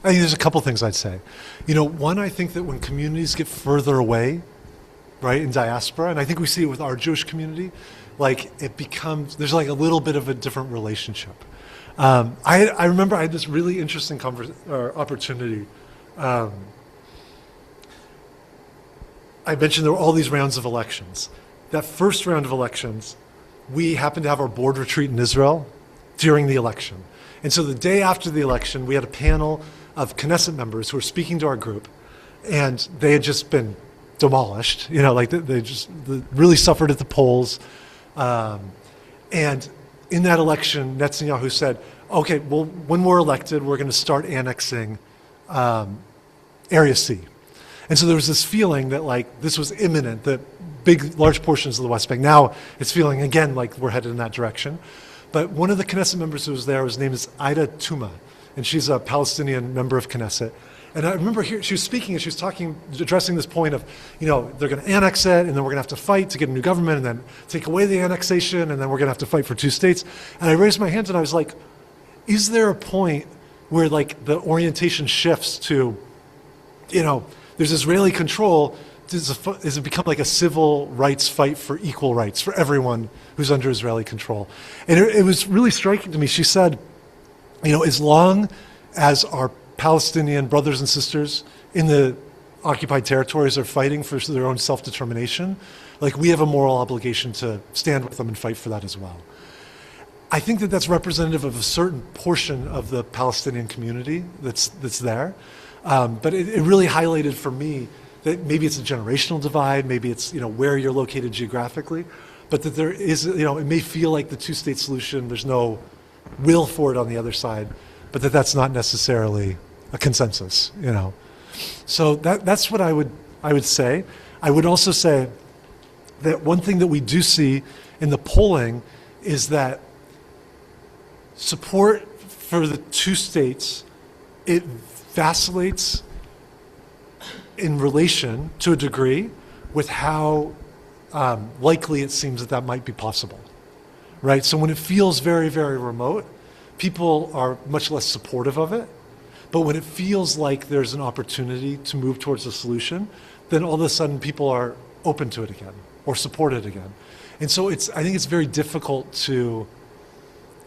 there's a couple things I'd say. One, I think that when communities get further away right, in diaspora. And I think we see it with our Jewish community. Like, it becomes, there's like a little bit of a different relationship. I remember I had this really interesting opportunity. I mentioned there were all these rounds of elections. That first round of elections, we happened to have our board retreat in Israel during the election. And so the day after the election, we had a panel of Knesset members who were speaking to our group, and they had just been demolished. You know, like they really suffered at the polls. And in that election, Netanyahu said, okay, well, when we're elected, we're going to start annexing Area C. And so there was this feeling that like this was imminent, that large portions of the West Bank. Now it's feeling again like we're headed in that direction. But one of the Knesset members who was there, his name is Ida Tuma, and she's a Palestinian member of Knesset. And I remember she was speaking and she was addressing this point of, you know, they're going to annex it, and then we're going to have to fight to get a new government, and then take away the annexation, and then we're going to have to fight for 2 states. And I raised my hand and I was like, is there a point where like the orientation shifts to, you know, there's Israeli control, does it become like a civil rights fight for equal rights for everyone who's under Israeli control? And it was really striking to me. She said, you know, as long as our Palestinian brothers and sisters in the occupied territories are fighting for their own self-determination, like we have a moral obligation to stand with them and fight for that as well. I think that that's representative of a certain portion of the Palestinian community that's there. But it really highlighted for me that maybe it's a generational divide, maybe it's, you know, where you're located geographically, but that there is, you know, it may feel like the 2-state solution, there's no will for it on the other side, but that's not necessarily a consensus, you know. So that's what I would say. I would also say that one thing that we do see in the polling is that support for the 2 states, it vacillates in relation to a degree with how likely it seems that might be possible, right? So when it feels very, very remote, people are much less supportive of it. But when it feels like there's an opportunity to move towards a solution, then all of a sudden people are open to it again or support it again. And so I think it's very difficult to,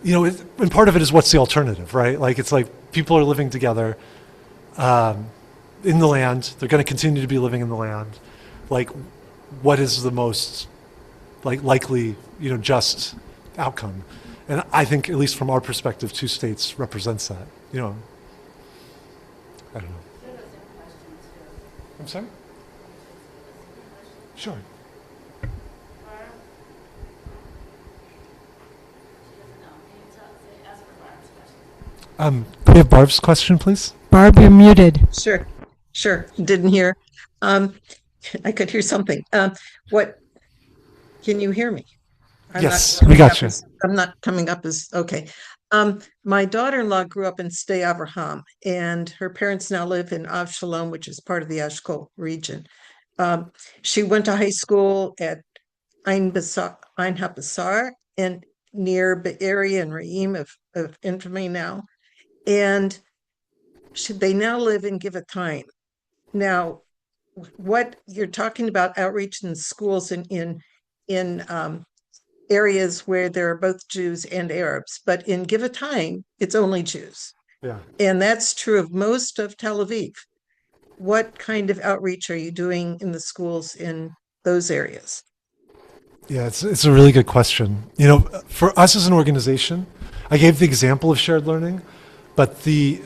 you know, and part of it is what's the alternative, right? Like it's like people are living together in the land. They're going to continue to be living in the land. Like, what is the most likely, you know, just outcome? And I think, at least from our perspective, 2 states represents that. You know, I don't know. I'm sorry? Sure. Can we have Barb's question, please? Barb, you're muted. Sure. Didn't hear. I could hear something. What? Can you hear me? Yes, we got you. I'm not coming up as okay. My daughter-in-law grew up in Sde Avraham, and her parents now live in Avshalom, which is part of the Ashkol region. She went to high school at Ein HaBasar and near Be'eri and Re'im of infamy now, and they now live in Givatayim. Now, what you're talking about outreach in schools in areas where there are both Jews and Arabs, but in Givatayim, it's only Jews. Yeah. And that's true of most of Tel Aviv. What kind of outreach are you doing in the schools in those areas? Yeah, it's a really good question. You know, for us as an organization, I gave the example of shared learning, but the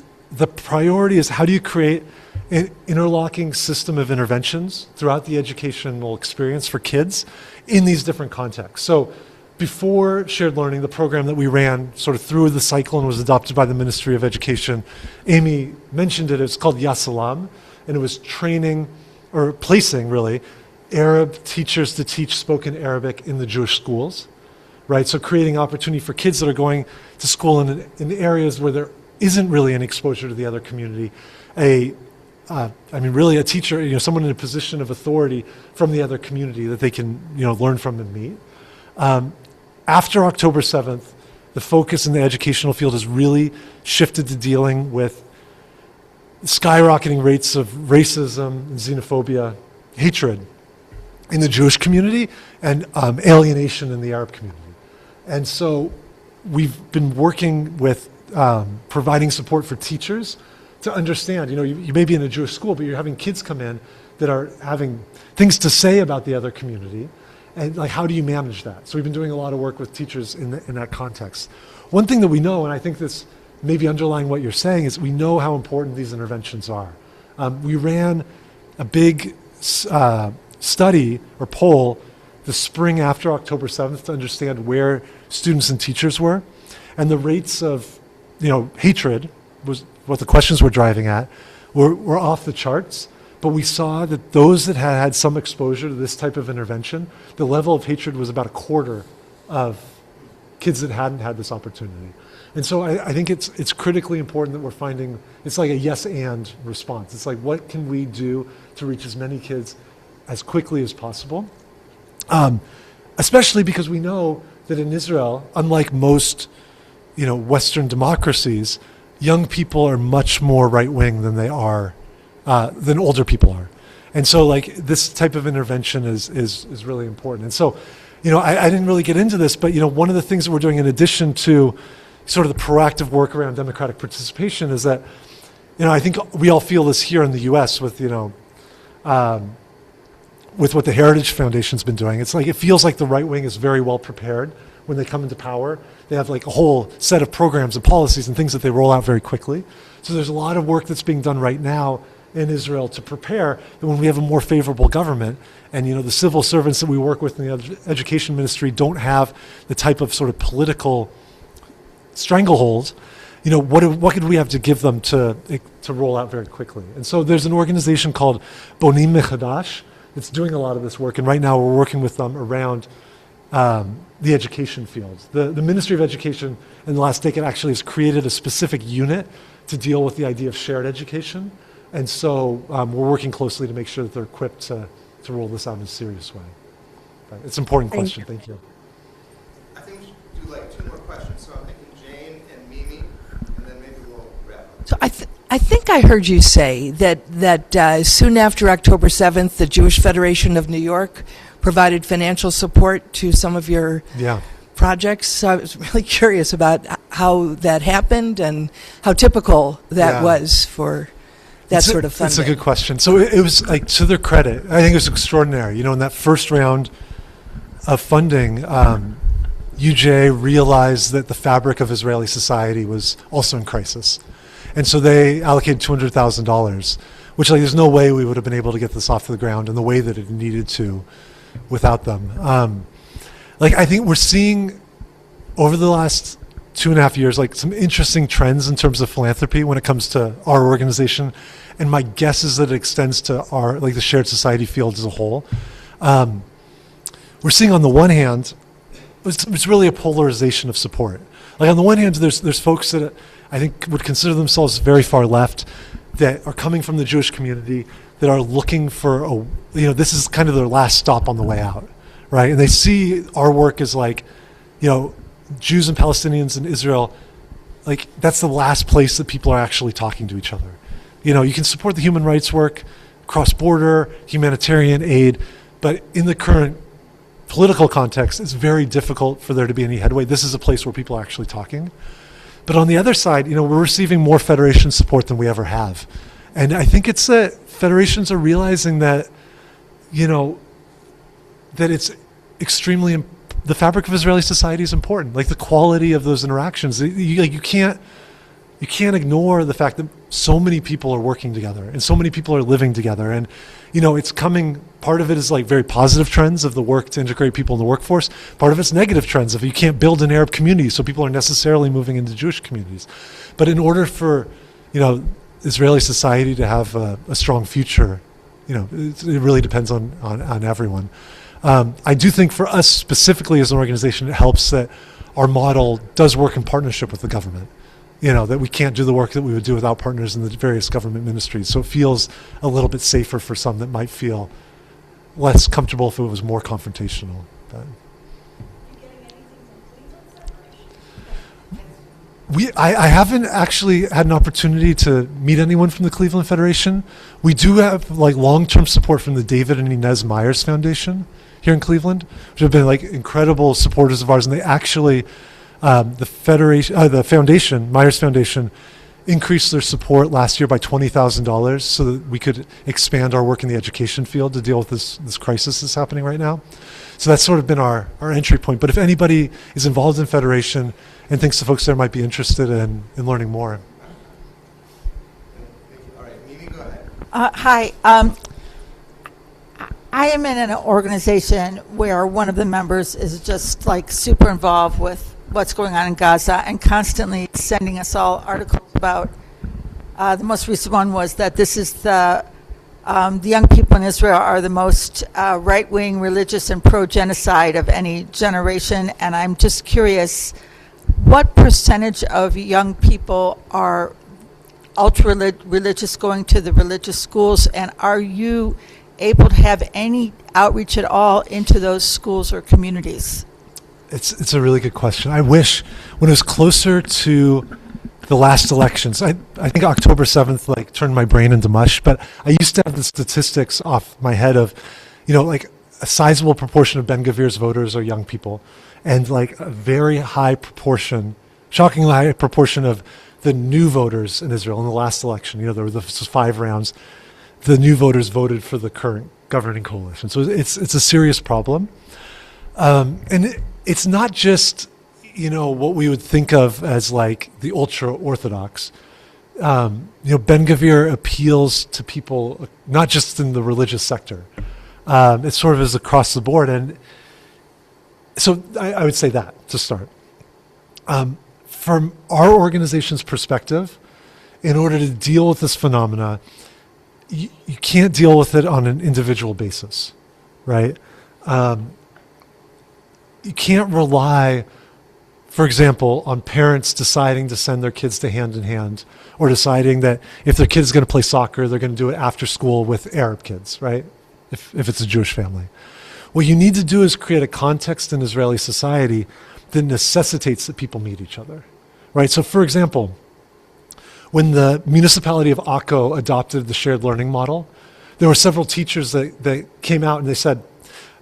priority is how do you create an interlocking system of interventions throughout the educational experience for kids in these different contexts. So before shared learning, the program that we ran sort of through the cycle and was adopted by the Ministry of Education, Amy mentioned it, it's called Yasalam, and it was training or placing really Arab teachers to teach spoken Arabic in the Jewish schools, right? So creating opportunity for kids that are going to school in areas where there isn't really any exposure to the other community. Really a teacher, you know, someone in a position of authority from the other community that they can, you know, learn from and meet. After October 7th, the focus in the educational field has really shifted to dealing with skyrocketing rates of racism, xenophobia, hatred. in the Jewish community and alienation in the Arab community. And so we've been working with providing support for teachers to understand, you may be in a Jewish school, but you're having kids come in that are having things to say about the other community. And like, how do you manage that? So we've been doing a lot of work with teachers in that context. One thing that we know, and I think this maybe underlying what you're saying, is we know how important these interventions are. We ran a big study or poll the spring after October 7th to understand where students and teachers were. And the rates of, hatred was what the questions were driving at, were off the charts. But we saw that those that had had some exposure to this type of intervention, the level of hatred was about a quarter of kids that hadn't had this opportunity. And so I think it's critically important that we're finding, it's like a yes and response. It's like, what can we do to reach as many kids as quickly as possible? Especially because we know that in Israel, unlike most, Western democracies, young people are much more right-wing than they are, than older people are. And so like this type of intervention is really important. And so, I didn't really get into this, but one of the things that we're doing in addition to sort of the proactive work around democratic participation is that, I think we all feel this here in the U.S. with what the Heritage Foundation's been doing. It's like, it feels like the right wing is very well prepared when they come into power. They have like a whole set of programs and policies and things that they roll out very quickly. So there's a lot of work that's being done right now in Israel to prepare that when we have a more favorable government and, the civil servants that we work with in the education ministry don't have the type of sort of political stranglehold, what could we have to give them to roll out very quickly? And so there's an organization called Bonim Mechadash that's doing a lot of this work, and right now we're working with them around the education field. The Ministry of Education in the last decade actually has created a specific unit to deal with the idea of shared education, and so we're working closely to make sure that they're equipped to roll this out in a serious way. But it's an important question. Thank you. I think we should do like 2 more questions. So I'm thinking Jane and Mimi, and then maybe we'll wrap up. So I think I heard you say that soon after October 7th, the Jewish Federation of New York provided financial support to some of your projects. So I was really curious about how that happened and how typical that was for that sort of funding. That's a good question. So it was like, to their credit, I think it was extraordinary. In that first round of funding, UJ realized that the fabric of Israeli society was also in crisis. And so they allocated $200,000, which there's no way we would have been able to get this off the ground in the way that it needed to without them. I think we're seeing over the last 2.5 years, some interesting trends in terms of philanthropy when it comes to our organization. And my guess is that it extends to our, the shared society field as a whole. We're seeing on the one hand, it's really a polarization of support. On the one hand, there's folks that I think would consider themselves very far left that are coming from the Jewish community that are looking for this is kind of their last stop on the way out, right? And they see our work as Jews and Palestinians in Israel, that's the last place that people are actually talking to each other. You can support the human rights work, cross-border, humanitarian aid, but in the current political context, it's very difficult for there to be any headway. This is a place where people are actually talking. But on the other side, we're receiving more federation support than we ever have. And I think it's that federations are realizing that, that it's extremely, the fabric of Israeli society is important. The quality of those interactions, you can't ignore the fact that so many people are working together and so many people are living together. And, it's coming, part of it is very positive trends of the work to integrate people in the workforce. Part of it's negative trends of you can't build an Arab community, so people are necessarily moving into Jewish communities. But in order for, Israeli society to have a strong future, it really depends on everyone. I do think for us specifically as an organization, it helps that our model does work in partnership with the government. That we can't do the work that we would do without partners in the various government ministries. So it feels a little bit safer for some that might feel less comfortable if it was more confrontational. But I haven't actually had an opportunity to meet anyone from the Cleveland Federation. We do have like long-term support from the David and Inez Myers Foundation here in Cleveland, which have been like incredible supporters of ours. And they actually, the foundation, Myers Foundation, increased their support last year by $20,000 so that we could expand our work in the education field to deal with this crisis that's happening right now. So that's sort of been our entry point. But if anybody is involved in Federation and thinks the folks there might be interested in learning more. All right, Mimi, go ahead. Hi. I am in an organization where one of the members is just like super involved with what's going on in Gaza and constantly sending us all articles about. The most recent one was that this is the young people in Israel are the most right-wing, religious, and pro-genocide of any generation. And I'm just curious, what percentage of young people are ultra-religious going to the religious schools? And are you able to have any outreach at all into those schools or communities? It's a really good question. I wish when it was closer to the last elections, I think October 7th like turned my brain into mush, but I used to have the statistics off my head of, like a sizable proportion of Ben-Gvir's voters are young people, and like a very high proportion, shockingly high proportion of the new voters in Israel in the last election. There were the 5 rounds. The new voters voted for the current governing coalition. So it's a serious problem. And it's not just, what we would think of as like the ultra-Orthodox. Ben-Gvir appeals to people, not just in the religious sector. It sort of is across the board. And so I would say that to start. From our organization's perspective, in order to deal with this phenomena, you can't deal with it on an individual basis, right? You can't rely, for example, on parents deciding to send their kids to Hand in Hand, or deciding that if their kid's going to play soccer, they're going to do it after school with Arab kids, right? If it's a Jewish family. What you need to do is create a context in Israeli society that necessitates that people meet each other, right? So for example, when the municipality of Akko adopted the shared learning model, there were several teachers that came out and they said,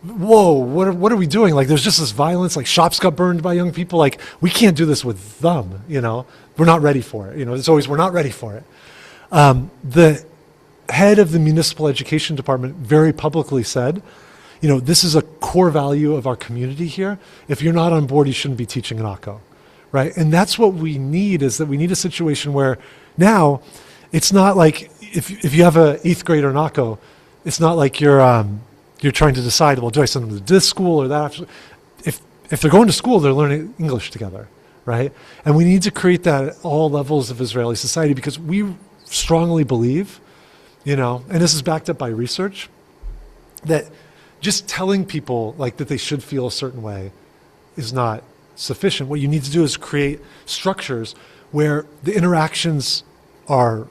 whoa, what are we doing? Like, there's just this violence, like shops got burned by young people. Like, we can't do this with them, We're not ready for it. It's always, we're not ready for it. The head of the municipal education department very publicly said, this is a core value of our community here. If you're not on board, you shouldn't be teaching in Akko, right? And that's what we need, is that we need a situation where now it's not like if you have an 8th grader in Akko, it's not like you're trying to decide, well, do I send them to this school or that? If they're going to school, they're learning English together, right? And we need to create that at all levels of Israeli society, because we strongly believe, and this is backed up by research, that just telling people like that they should feel a certain way is not sufficient. What you need to do is create structures where the interactions are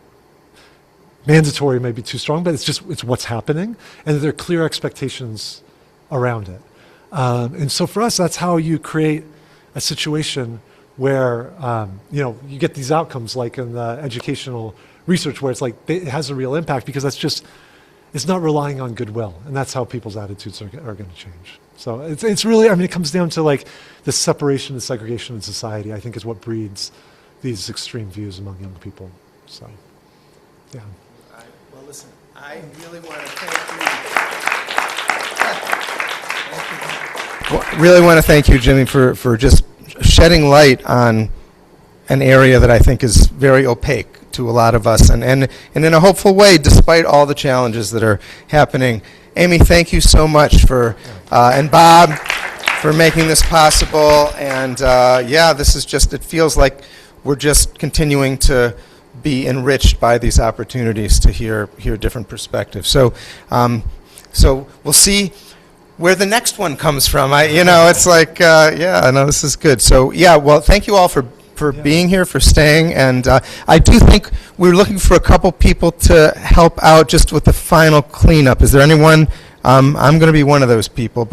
mandatory, may be too strong, but it's what's happening, and that there are clear expectations around it. And so for us, that's how you create a situation where you get these outcomes, like in the educational research, where it's like it has a real impact, because it's not relying on goodwill, and that's how people's attitudes are going to change. So it's really, it comes down to like the separation and segregation in society, I think, is what breeds these extreme views among young people. So, yeah. Well, listen, I really want to thank you, Jimmy, for just shedding light on an area that I think is very opaque to a lot of us, and in a hopeful way, despite all the challenges that are happening. Amy, thank you so much and Bob, for making this possible. And this is just, it feels like we're just continuing to be enriched by these opportunities to hear different perspectives. So we'll see where the next one comes from. It's like, this is good. So well, thank you all for being here, for staying, and I do think we're looking for a couple people to help out just with the final cleanup. Is there anyone? I'm going to be one of those people, but